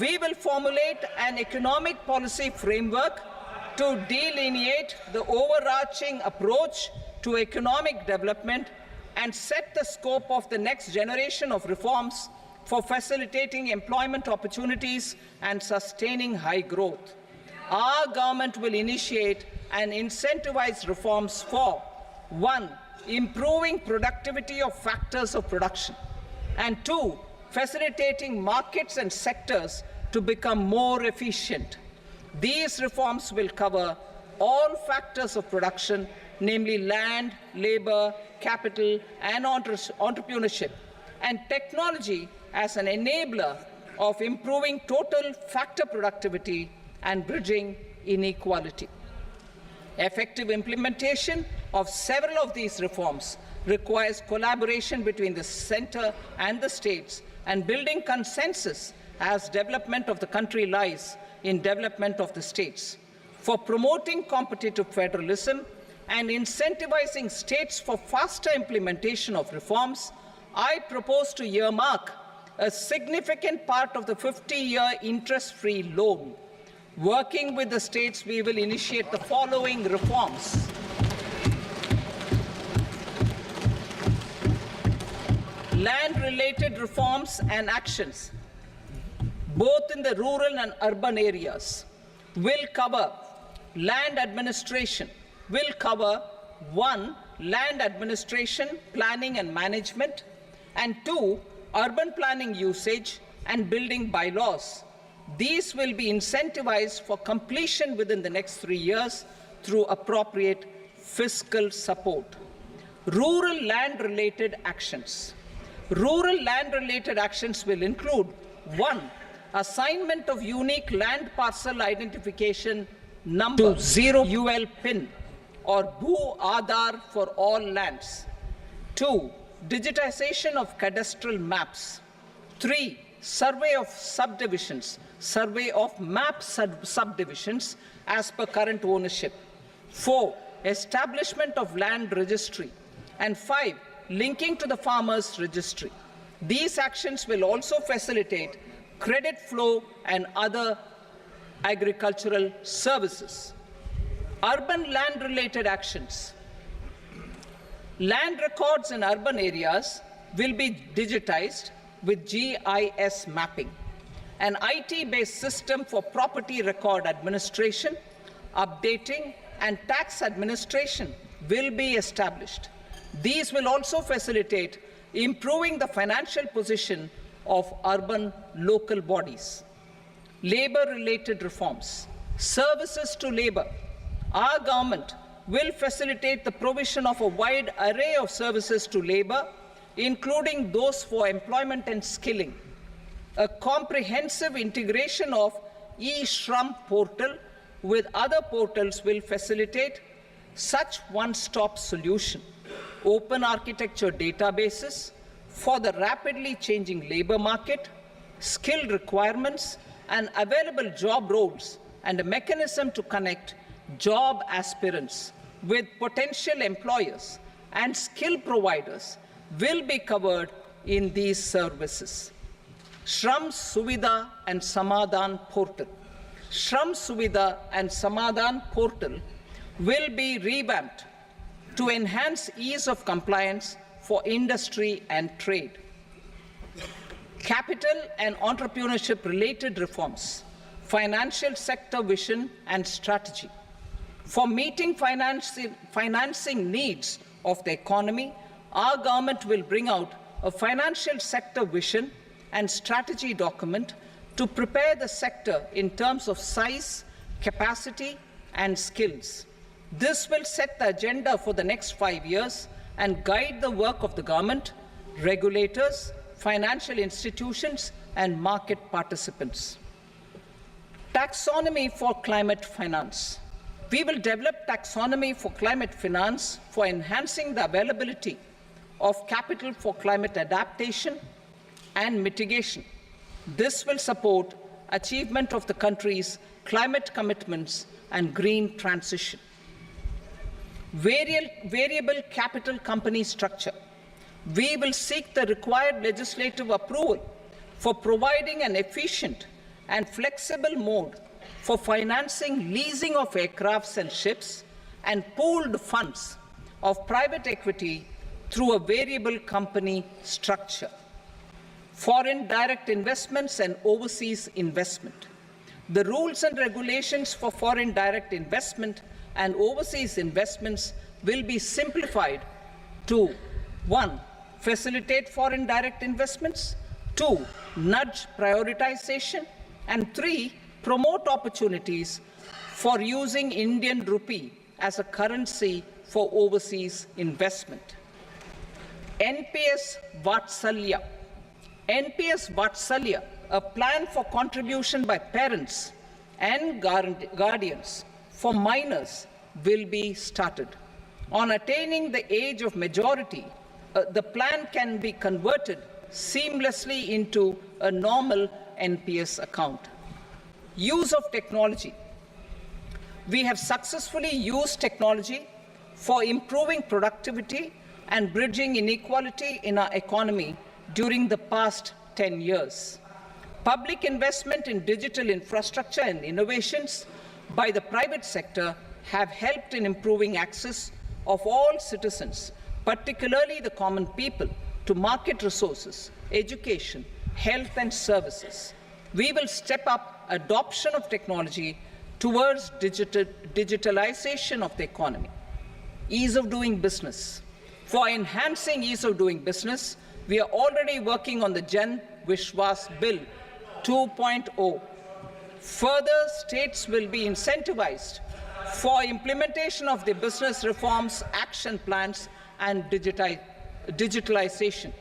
We will formulate an economic policy framework to delineate the overarching approach to economic development and set the scope of the next generation of reforms for facilitating employment opportunities and sustaining high growth. Our government will initiate and incentivize reforms for 1. Improving productivity of factors of production, and 2. Facilitating markets and sectors to become more efficient. These reforms will cover all factors of production, namely land, labor, capital, and entrepreneurship, and technology as an enabler of improving total factor productivity and bridging inequality. Effective implementation of several of these reforms requires collaboration between the centre and the states, and building consensus as development of the country lies in development of the states. For promoting competitive federalism and incentivizing states for faster implementation of reforms, I propose to earmark a significant part of the 50-year interest-free loan. Working with the states, we will initiate the following reforms. Land-related reforms and actions, both in the rural and urban areas, will cover land administration, will cover 1. Land administration, planning and management, and 2. Urban planning usage and building bylaws. These will be incentivized for completion within the next 3 years through appropriate fiscal support. Rural land-related actions. Rural land-related actions will include 1. Assignment of unique land parcel identification number 0 UL PIN or Bhu Aadhaar for all lands. 2. Digitization of cadastral maps. 3. Survey of subdivisions, survey of map subdivisions as per current ownership. 4. Establishment of land registry. And 5. Linking to the farmers registry. These actions will also facilitate credit flow and other agricultural services. Urban land-related actions. Land records in urban areas will be digitized with GIS mapping. An IT-based system for property record administration, updating, and tax administration will be established. These will also facilitate improving the financial position of urban local bodies. Labor-related reforms. Services to labor. Our government will facilitate the provision of a wide array of services to labor, including those for employment and skilling. A comprehensive integration of e-Shram portal with other portals will facilitate such one-stop solution. Open architecture databases for the rapidly changing labor market, skill requirements, and available job roles, and a mechanism to connect job aspirants with potential employers and skill providers will be covered in these services. Shram Suvidha and Samadhan portal. Shram Suvidha and Samadhan portal will be revamped to enhance ease of compliance for industry and trade. Capital and entrepreneurship related reforms, financial sector vision and strategy. For meeting financing needs of the economy, our government will bring out a financial sector vision and strategy document to prepare the sector in terms of size, capacity, and skills. This will set the agenda for the next 5 years and guide the work of the government, regulators, financial institutions, and market participants. Taxonomy for climate finance. We will develop taxonomy for climate finance for enhancing the availability of capital for climate adaptation and mitigation. This will support achievement of the country's climate commitments and green transition. Variable capital company structure. We will seek the required legislative approval for providing an efficient and flexible mode for financing leasing of aircrafts and ships and pooled funds of private equity through a variable company structure. Foreign direct investments and overseas investment. The rules and regulations for foreign direct investment and overseas investments will be simplified to 1. Facilitate foreign direct investments, 2. Nudge prioritization, and 3. Promote opportunities for using Indian rupee as a currency for overseas investment. NPS Vatsalya. NPS Vatsalya, a plan for contribution by parents and guardians for minors will be started. On attaining the age of majority, the plan can be converted seamlessly into a normal NPS account. Use of technology. We have successfully used technology for improving productivity and bridging inequality in our economy during the past 10 years. Public investment in digital infrastructure and innovations by the private sector have helped in improving access of all citizens, particularly the common people, to market resources, education, health and services. We will step up adoption of technology towards digitalization of the economy. Ease of doing business. For enhancing ease of doing business, we are already working on the Jan Vishwas Bill 2.0. Further, states will be incentivized for implementation of the business reforms, action plans, and digitalization.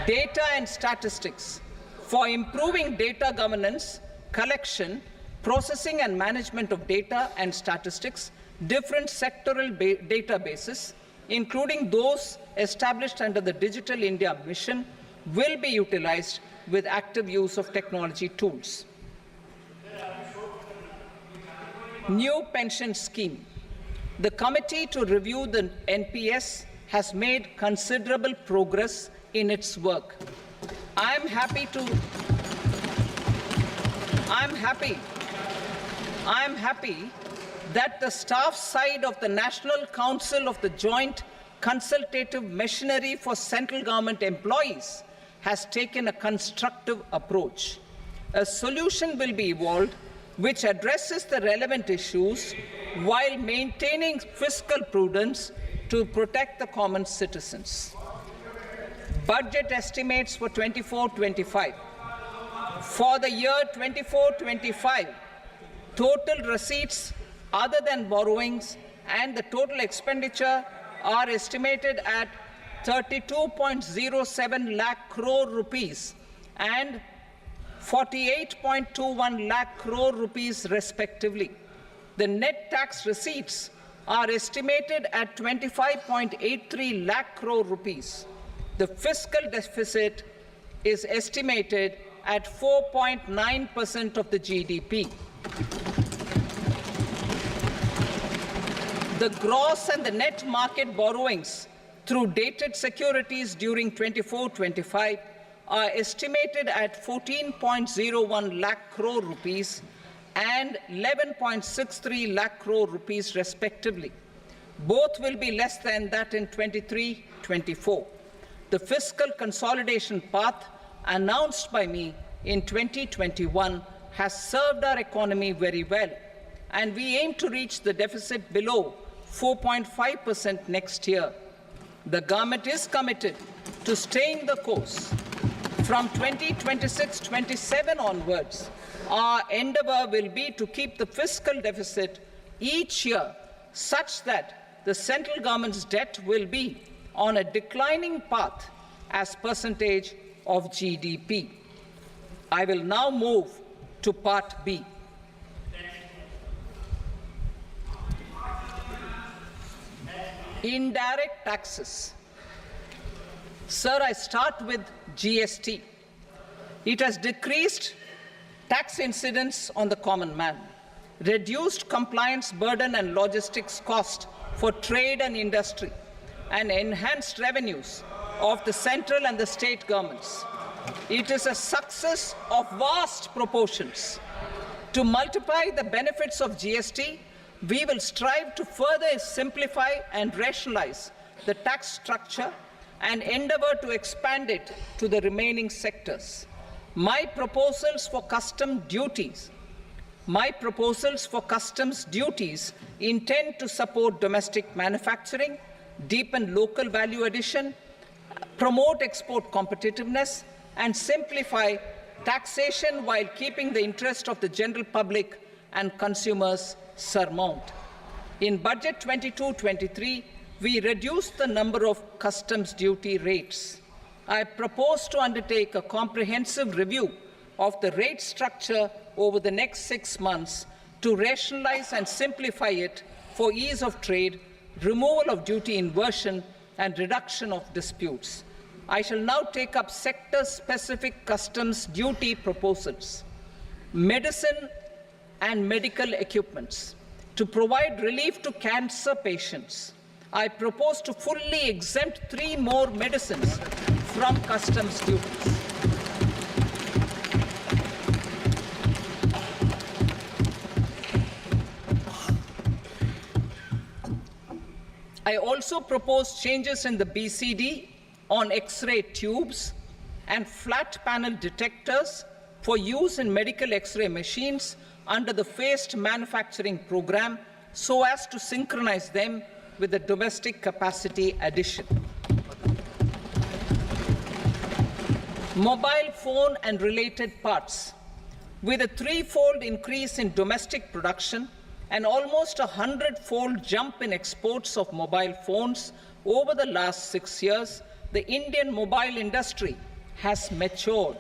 Data and statistics. For improving data governance, collection, processing and management of data and statistics, different sectoral databases, including those established under the Digital India Mission, will be utilized with active use of technology tools. New pension scheme. The committee to review the NPS has made considerable progress in its work. I am happy that the staff side of the National Council of the Joint Consultative Machinery for Central Government Employees has taken a constructive approach. A solution will be evolved which addresses the relevant issues while maintaining fiscal prudence to protect the common citizens. Budget estimates for 24-25. For the year 24-25, total receipts other than borrowings and the total expenditure are estimated at 32.07 lakh crore rupees and 48.21 lakh crore rupees respectively. The net tax receipts are estimated at 25.83 lakh crore rupees. The fiscal deficit is estimated at 4.9% of the GDP. The gross and the net market borrowings through dated securities during 24-25 are estimated at 14.01 lakh crore rupees and 11.63 lakh crore rupees respectively. Both will be less than that in 23-24. The fiscal consolidation path announced by me in 2021 has served our economy very well, and we aim to reach the deficit below 4.5% next year. The government is committed to staying the course. From 2026-27 onwards, our endeavor will be to keep the fiscal deficit each year such that the central government's debt will be on a declining path as percentage of GDP. I will now move to Part B. Indirect taxes. Sir, I start with GST. It has decreased tax incidence on the common man, reduced compliance burden and logistics cost for trade and industry, and enhanced revenues of the central and the state governments. It is a success of vast proportions. To multiply the benefits of GST, we will strive to further simplify and rationalize the tax structure and endeavor to expand it to the remaining sectors. My proposals for customs duties intend to support domestic manufacturing, deepen local value addition, promote export competitiveness, and simplify taxation while keeping the interest of the general public and consumers surmount. In Budget 22-23, we reduced the number of customs duty rates. I propose to undertake a comprehensive review of the rate structure over the next 6 months to rationalize and simplify it for ease of trade, removal of duty inversion, and reduction of disputes. I shall now take up sector-specific customs duty proposals. Medicine and medical equipments. To provide relief to cancer patients, I propose to fully exempt 3 more medicines from customs duties. I also propose changes in the BCD on X-ray tubes and flat panel detectors for use in medical X-ray machines under the phased manufacturing program so as to synchronize them with the domestic capacity addition. Mobile phone and related parts. With a 3-fold increase in domestic production and almost a 100-fold jump in exports of mobile phones over the last 6 years, the Indian mobile industry has matured.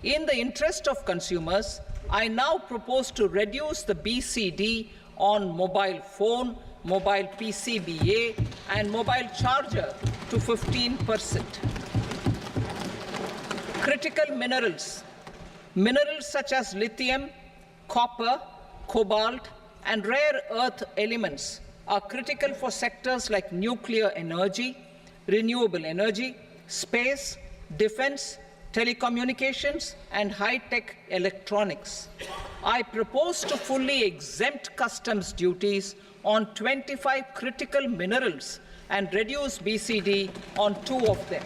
In the interest of consumers, I now propose to reduce the BCD on mobile phone, mobile PCBA, and mobile charger to 15%. Critical minerals. Minerals such as lithium, copper, cobalt, and rare earth elements are critical for sectors like nuclear energy, renewable energy, space, defense, telecommunications, and high-tech electronics. I propose to fully exempt customs duties on 25 critical minerals and reduce BCD on 2 of them.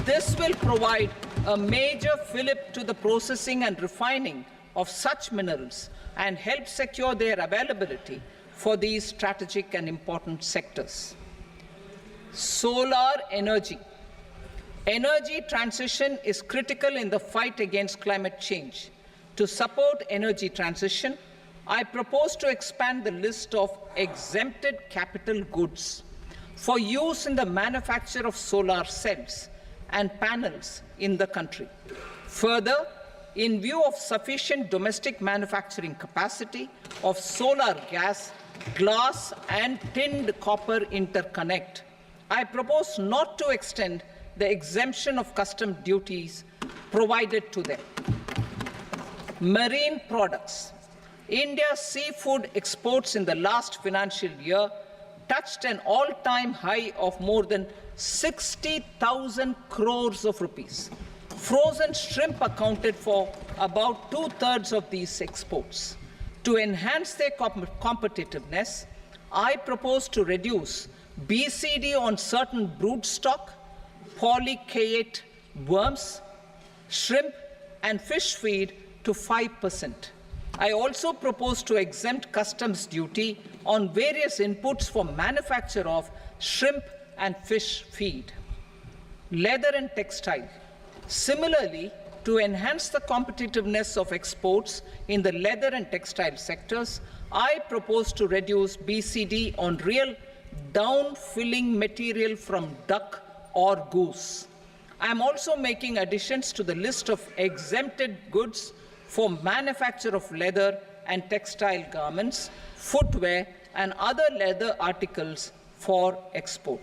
This will provide a major fillip to the processing and refining of such minerals and help secure their availability for these strategic and important sectors. Solar energy. Energy transition is critical in the fight against climate change. To support energy transition, I propose to expand the list of exempted capital goods for use in the manufacture of solar cells and panels in the country. Further, in view of sufficient domestic manufacturing capacity of solar gas, glass, and tinned copper interconnect, I propose not to extend the exemption of custom duties provided to them. Marine products. India's seafood exports in the last financial year touched an all-time high of more than 60,000 crores of rupees. Frozen shrimp accounted for about 2/3 of these exports. To enhance their competitiveness, I propose to reduce BCD on certain broodstock, polychaete worms, shrimp, and fish feed to 5%. I also propose to exempt customs duty on various inputs for manufacture of shrimp and fish feed. Leather and textile. Similarly, to enhance the competitiveness of exports in the leather and textile sectors, I propose to reduce BCD on real down-filling material from duck or goose. I am also making additions to the list of exempted goods for manufacture of leather and textile garments, footwear, and other leather articles for export.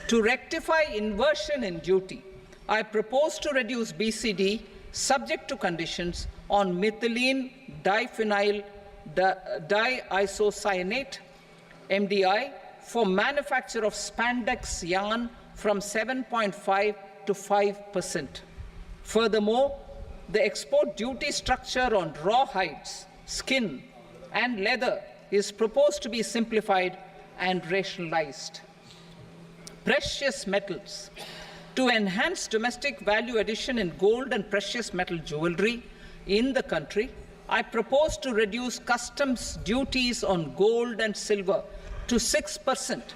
To rectify inversion in duty, I propose to reduce BCD subject to conditions on methylene diphenyl diisocyanate, MDI, for manufacture of spandex yarn from 7.5 to 5%. Furthermore, the export duty structure on raw hides, skin, and leather is proposed to be simplified and rationalized. Precious metals. To enhance domestic value addition in gold and precious metal jewelry in the country, I propose to reduce customs duties on gold and silver to 6%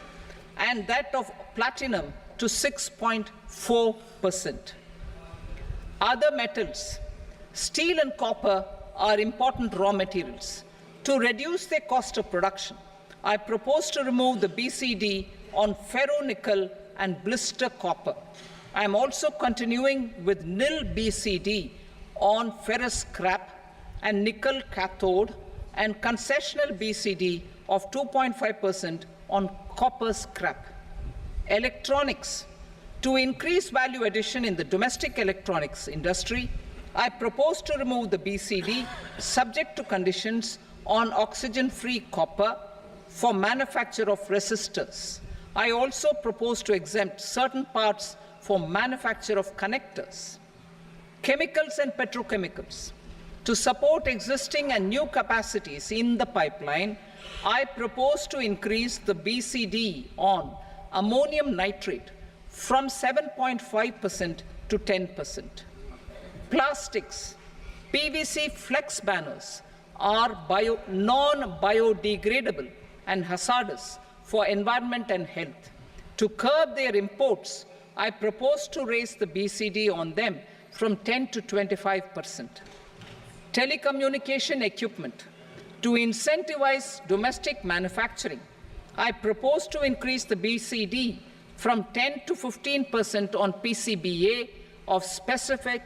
and that of platinum to 6.4%. Other metals. Steel and copper are important raw materials. To reduce their cost of production, I propose to remove the BCD on ferronickel and blister copper. I am also continuing with nil BCD on ferrous scrap and nickel cathode, and concessional BCD of 2.5% on copper scrap. Electronics. To increase value addition in the domestic electronics industry, I propose to remove the BCD subject to conditions on oxygen-free copper for manufacture of resistors. I also propose to exempt certain parts for manufacture of connectors. Chemicals and petrochemicals. To support existing and new capacities in the pipeline, I propose to increase the BCD on ammonium nitrate from 7.5% to 10%. Plastics. PVC flex banners are non-biodegradable and hazardous for environment and health. To curb their imports, I propose to raise the BCD on them from 10 to 25%. Telecommunication equipment. To incentivize domestic manufacturing, I propose to increase the BCD from 10 to 15% on PCBA of specified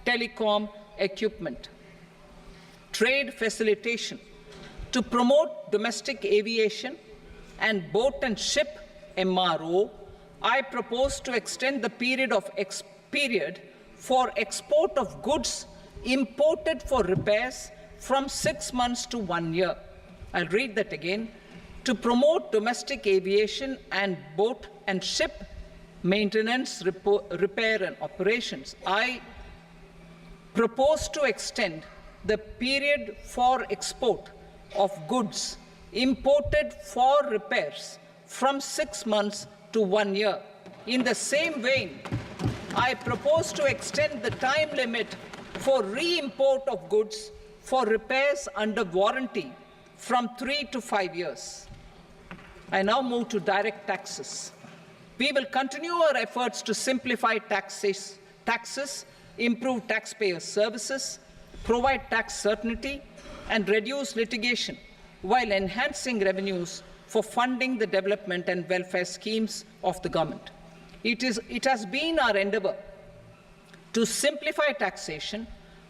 telecom equipment. Trade facilitation. To promote domestic aviation and boat and ship MRO, I propose to extend the period for export of goods imported for repairs from 6 months to 1 year. I'll read that again. To promote domestic aviation and boat and ship maintenance, repair and operations, I propose to extend the period for export of goods imported for repairs from 6 months to 1 year. In the same vein, I propose to extend the time limit for re-import of goods for repairs under warranty from 3 to 5 years. I now move to direct taxes. We will continue our efforts to simplify taxes, improve taxpayer services, provide tax certainty, and reduce litigation while enhancing revenues for funding the development and welfare schemes of the government. It has been our endeavor to simplify taxation.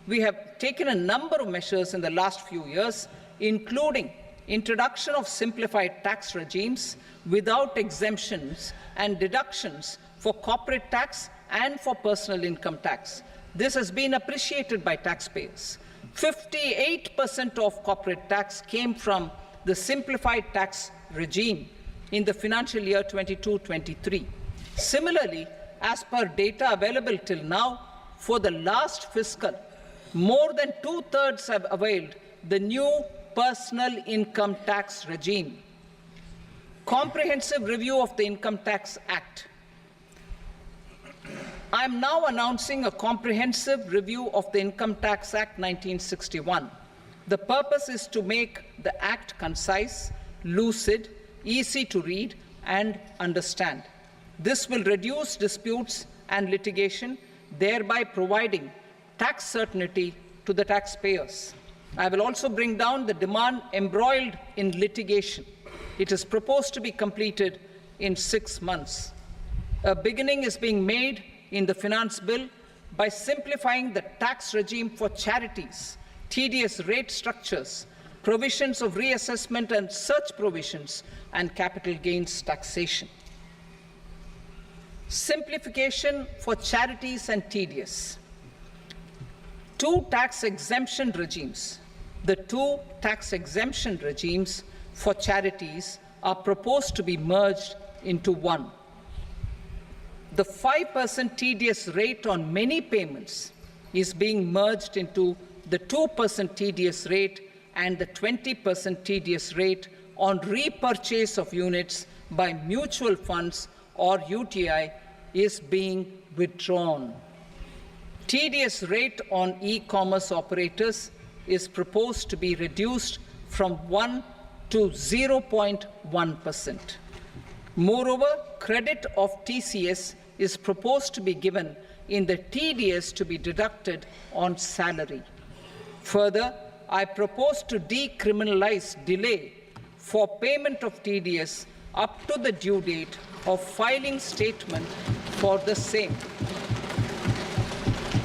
We have taken a number of measures in the last few years, including introduction of simplified tax regimes without exemptions and deductions for corporate tax and for personal income tax. This has been appreciated by taxpayers. 58% of corporate tax came from the simplified tax regime in the financial year 22-23. Similarly, as per data available till now, for the last fiscal, more than 2/3 have availed the new personal income tax regime. Comprehensive review of the Income Tax Act. I am now announcing a comprehensive review of the Income Tax Act 1961. The purpose is to make the Act concise, lucid, easy to read and understand. This will reduce disputes and litigation, thereby providing tax certainty to the taxpayers. I will also bring down the demand embroiled in litigation. It is proposed to be completed in 6 months. A beginning is being made in the Finance Bill by simplifying the tax regime for charities, TDS rate structures, provisions of reassessment and such provisions, and capital gains taxation. Simplification for charities and TDS. Two tax exemption regimes. The two tax exemption regimes for charities are proposed to be merged into one. The 5% TDS rate on many payments is being merged into the 2% TDS rate, and the 20% TDS rate on repurchase of units by mutual funds or UTI is being withdrawn. TDS rate on e-commerce operators is proposed to be reduced from 1 to 0.1%. Moreover, credit of TCS is proposed to be given in the TDS to be deducted on salary. Further, I propose to decriminalize delay for payment of TDS up to the due date of filing statement for the same.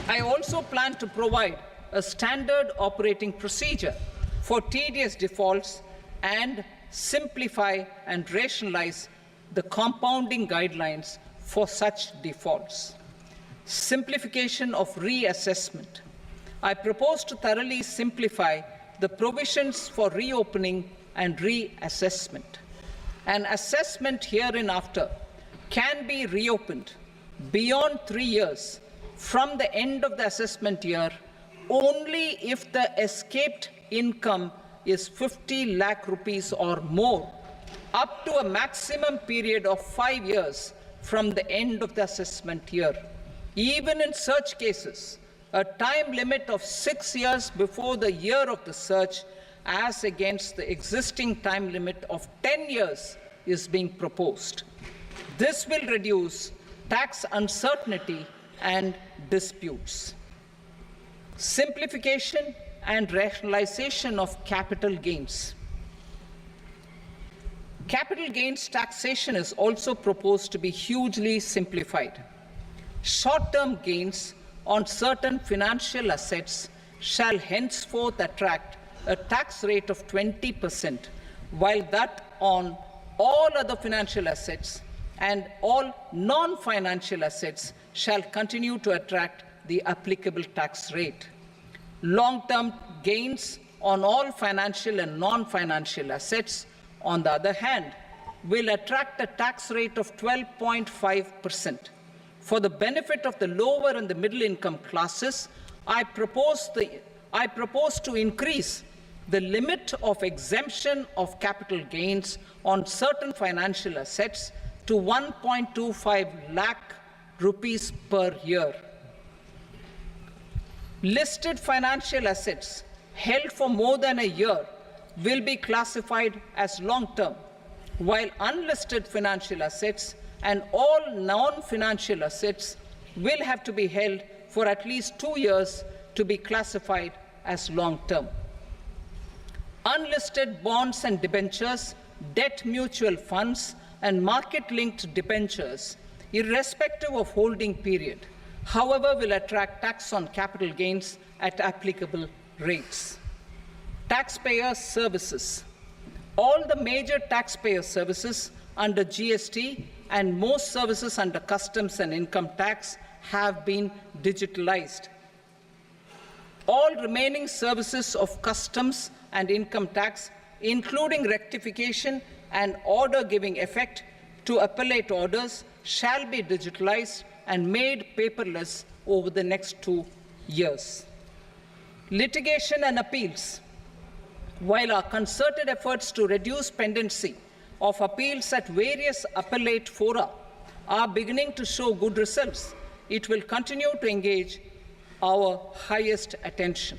I also plan to provide a standard operating procedure for tedious defaults and simplify and rationalize the compounding guidelines for such defaults. Simplification of reassessment. I propose to thoroughly simplify the provisions for reopening and reassessment. An assessment hereinafter can be reopened beyond 3 years from the end of the assessment year only if the escaped income is 50 lakh rupees or more, up to a maximum period of 5 years from the end of the assessment year. Even in such cases, a time limit of 6 years before the year of the search, as against the existing time limit of 10 years, is being proposed. This will reduce tax uncertainty and disputes. Simplification and rationalization of capital gains. Capital gains taxation is also proposed to be hugely simplified. Short-term gains on certain financial assets shall henceforth attract a tax rate of 20%, while that on all other financial assets and all non-financial assets shall continue to attract the applicable tax rate. Long-term gains on all financial and non-financial assets, on the other hand, will attract a tax rate of 12.5%. For the benefit of the lower and the middle income classes, I propose to increase the limit of exemption of capital gains on certain financial assets to 1.25 lakh rupees per year. Listed financial assets held for more than a year will be classified as long-term, while unlisted financial assets and all non-financial assets will have to be held for at least 2 years to be classified as long-term. Unlisted bonds and debentures, debt mutual funds, and market-linked debentures, irrespective of holding period, however, will attract tax on capital gains at applicable rates. Taxpayer services. All the major taxpayer services under GST and most services under customs and income tax have been digitalized. All remaining services of customs and income tax, including rectification and order giving effect to appellate orders, shall be digitalized and made paperless over the next 2 years. Litigation and appeals. While our concerted efforts to reduce pendency of appeals at various appellate fora are beginning to show good results, it will continue to engage our highest attention.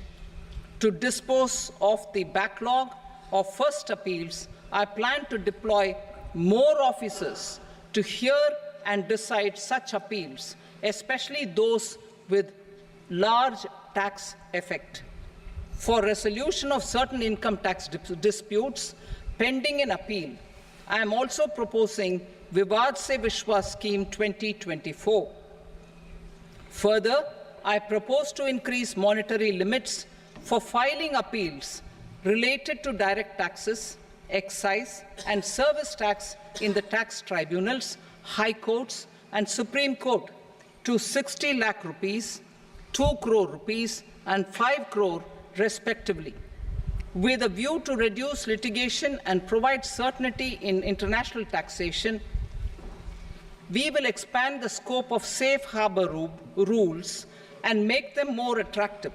To dispose of the backlog of first appeals, I plan to deploy more officers to hear and decide such appeals, especially those with large tax effect. For resolution of certain income tax disputes pending in appeal, I am also proposing Vivad Se Vishwas Scheme 2024. Further, I propose to increase monetary limits for filing appeals related to direct taxes, excise, and service tax in the tax tribunals, high courts, and Supreme Court to 60 lakh rupees, 2 crore rupees, and 5 crore respectively. With a view to reduce litigation and provide certainty in international taxation, we will expand the scope of safe harbor rules and make them more attractive.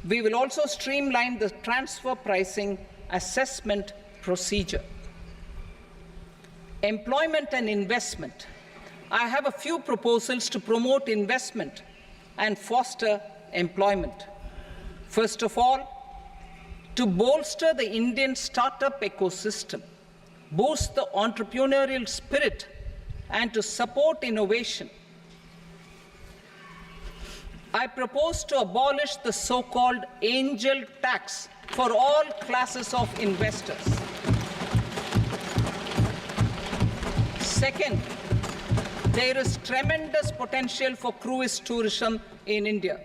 We will also streamline the transfer pricing assessment procedure. Employment and investment. I have a few proposals to promote investment and foster employment. First of all, to bolster the Indian startup ecosystem, boost the entrepreneurial spirit, and to support innovation, I propose to abolish the so-called angel tax for all classes of investors. Second, there is tremendous potential for cruise tourism in India.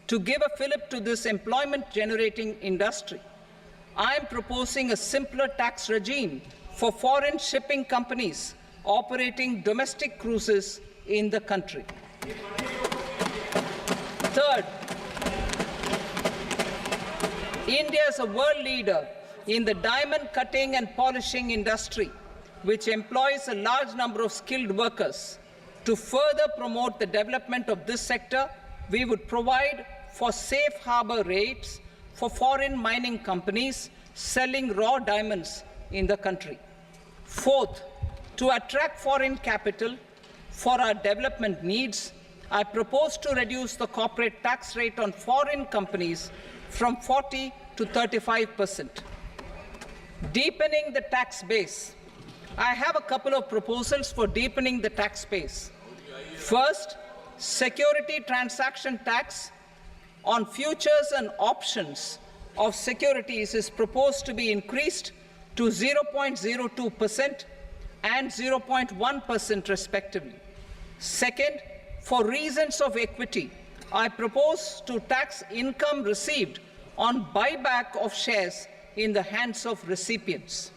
to give a fillip to this employment-generating industry, I am proposing a simpler tax regime for foreign shipping companies operating domestic cruises in the country. Third, India is a world leader in the diamond cutting and polishing industry, which employs a large number of skilled workers. To further promote the development of this sector, we would provide for safe harbor rates for foreign mining companies selling raw diamonds in the country. Fourth, to attract foreign capital for our development needs, I propose to reduce the corporate tax rate on foreign companies from 40 to 35%. Deepening the tax base. I have a couple of proposals for deepening the tax base. First, security transaction tax on futures and options of securities is proposed to be increased to 0.02% and 0.1% respectively. Second, for reasons of equity, I propose to tax income received on buyback of shares in the hands of recipients.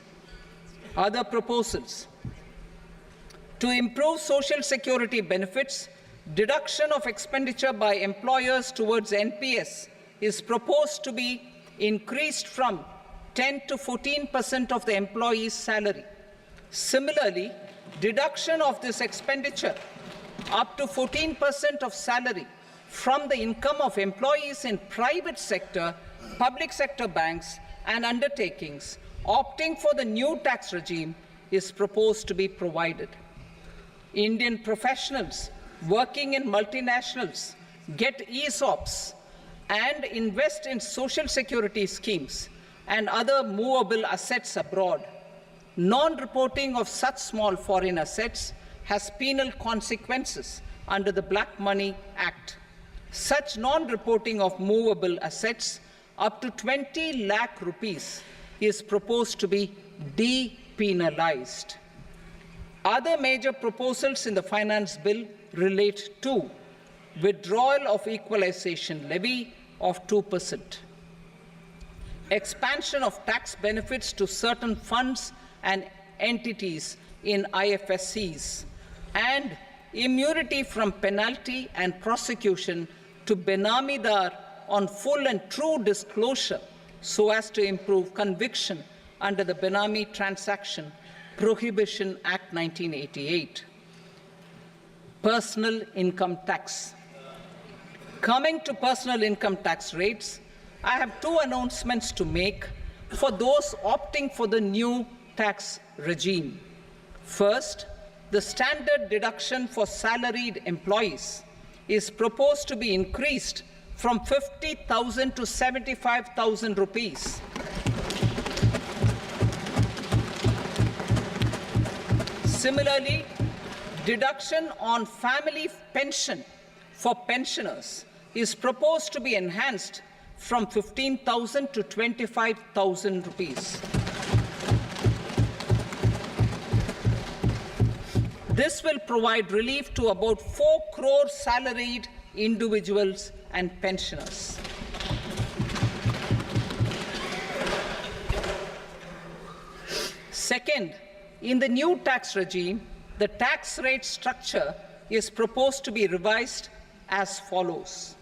Other proposals. To improve social security benefits, deduction of expenditure by employers towards NPS is proposed to be increased from 10 to 14% of the employee's salary. Similarly, deduction of this expenditure up to 14% of salary from the income of employees in private sector, public sector banks and undertakings opting for the new tax regime is proposed to be provided. Indian professionals working in multinationals get ESOPs and invest in social security schemes and other movable assets abroad. Non-reporting of such small foreign assets has penal consequences under the Black Money Act. Such non-reporting of movable assets up to 20 lakh rupees is proposed to be depenalized. Other major proposals in the finance bill relate to withdrawal of equalization levy of 2%, expansion of tax benefits to certain funds and entities in IFSCs, and immunity from penalty and prosecution to Benamidar on full and true disclosure so as to improve conviction under the Benami Transaction Prohibition Act 1988. Personal income tax. Coming to personal income tax rates, I have two announcements to make for those opting for the new tax regime. First, the standard deduction for salaried employees is proposed to be increased from 50,000 to 75,000 rupees. Similarly, deduction on family pension for pensioners is proposed to be enhanced from 15,000 to 25,000 rupees. This will provide relief to about 4 crore salaried individuals and pensioners. Second, in the new tax regime, the tax rate structure is proposed to be revised as follows.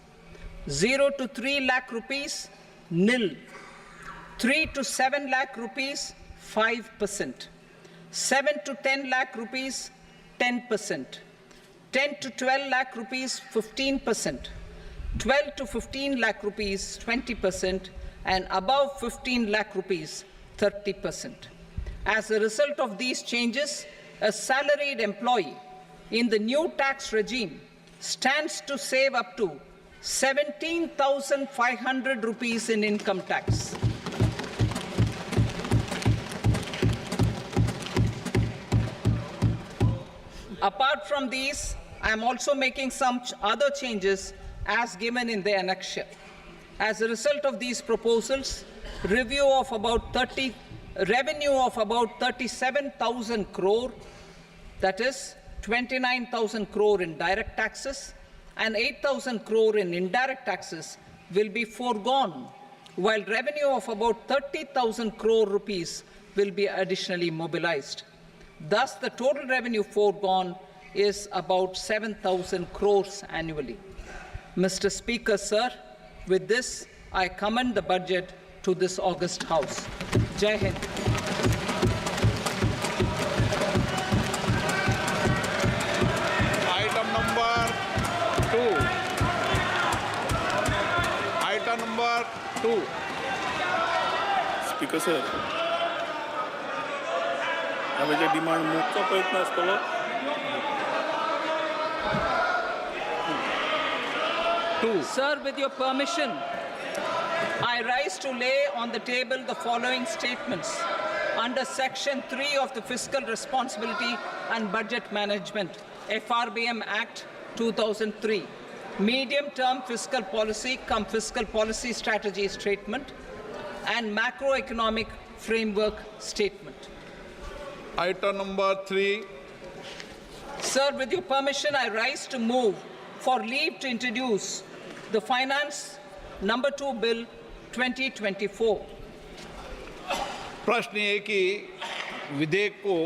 0 to 3 lakh rupees, nil. 3 to 7 lakh rupees, 5%. 7 to 10 lakh rupees, 10%. 10 to 12 lakh rupees, 15%. 12 to 15 lakh rupees, 20%. And above 15 lakh rupees, 30%. As a result of these changes, a salaried employee in the new tax regime stands to save up to 17,500 rupees in income tax. Apart from these, I am also making some other changes as given in the annexure. As a result of these proposals, revenue of about 37,000 crore, that is 29,000 crore in direct taxes, and 8,000 crore in indirect taxes will be foregone, while revenue of about 30,000 crore rupees will be additionally mobilized. Thus, the total revenue foregone is about 7,000 crores annually. Mr. Speaker, sir, with this, I commend the budget to this august House. Jai Hind. Item number 2. Item number 2. Speaker sir હવે જે demand મુક્ત પ્રયત્ન કરો 2. Sir, with your permission, I rise to lay on the table the following statements under Section 3 of the Fiscal Responsibility and Budget Management, FRBM Act 2003, Medium-Term Fiscal Policy cum Fiscal Policy Strategy Statement, and Macroeconomic Framework Statement. Item number 3. Sir, with your permission, I rise to move for leave to introduce the Finance Number 2 Bill 2024. प्रश्न ये कि विधेयक को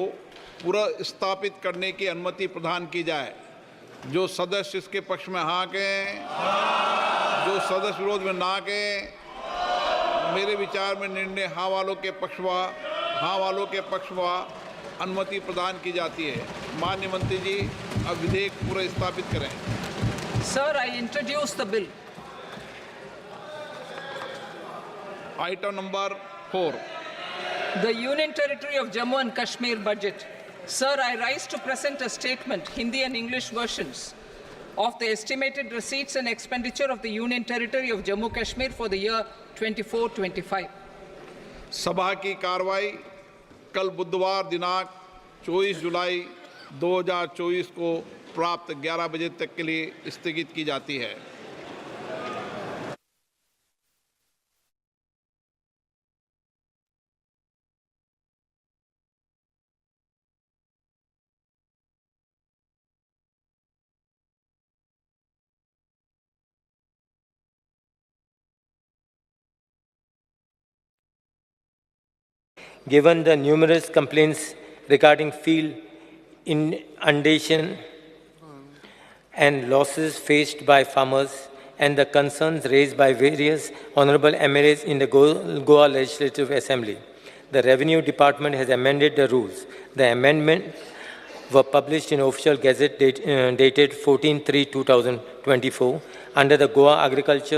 पूरा स्थापित करने की अनुमति प्रदान की जाए। जो सदस्य इसके पक्ष में हाँ कहें, जो सदस्य विरोध में ना कहें, मेरे विचार में निर्णय हाँ वालों के पक्ष में अनुमति प्रदान की जाती है। माननीय मंत्री जी, अब विधेयक पूरा स्थापित करें। Sir, I introduce the bill. Item number 4. The Union Territory of Jammu and Kashmir budget. Sir, I rise to present a statement, Hindi and English versions, of the estimated receipts and expenditure of the Union Territory of Jammu and Kashmir for the year 24-25. सभा की कार्रवाई कल बुधवार दिनांक 24 जुलाई 2024 को प्राप्त 11 बजे तक के लिए स्थगित की जाती है। Given the numerous complaints regarding field inundation and losses faced by farmers and the concerns raised by various honorable MLAs in the Goa Legislative Assembly, the Revenue Department has amended the rules. The amendments were published in Official Gazette dated 14/3/2024 under the Goa Agriculture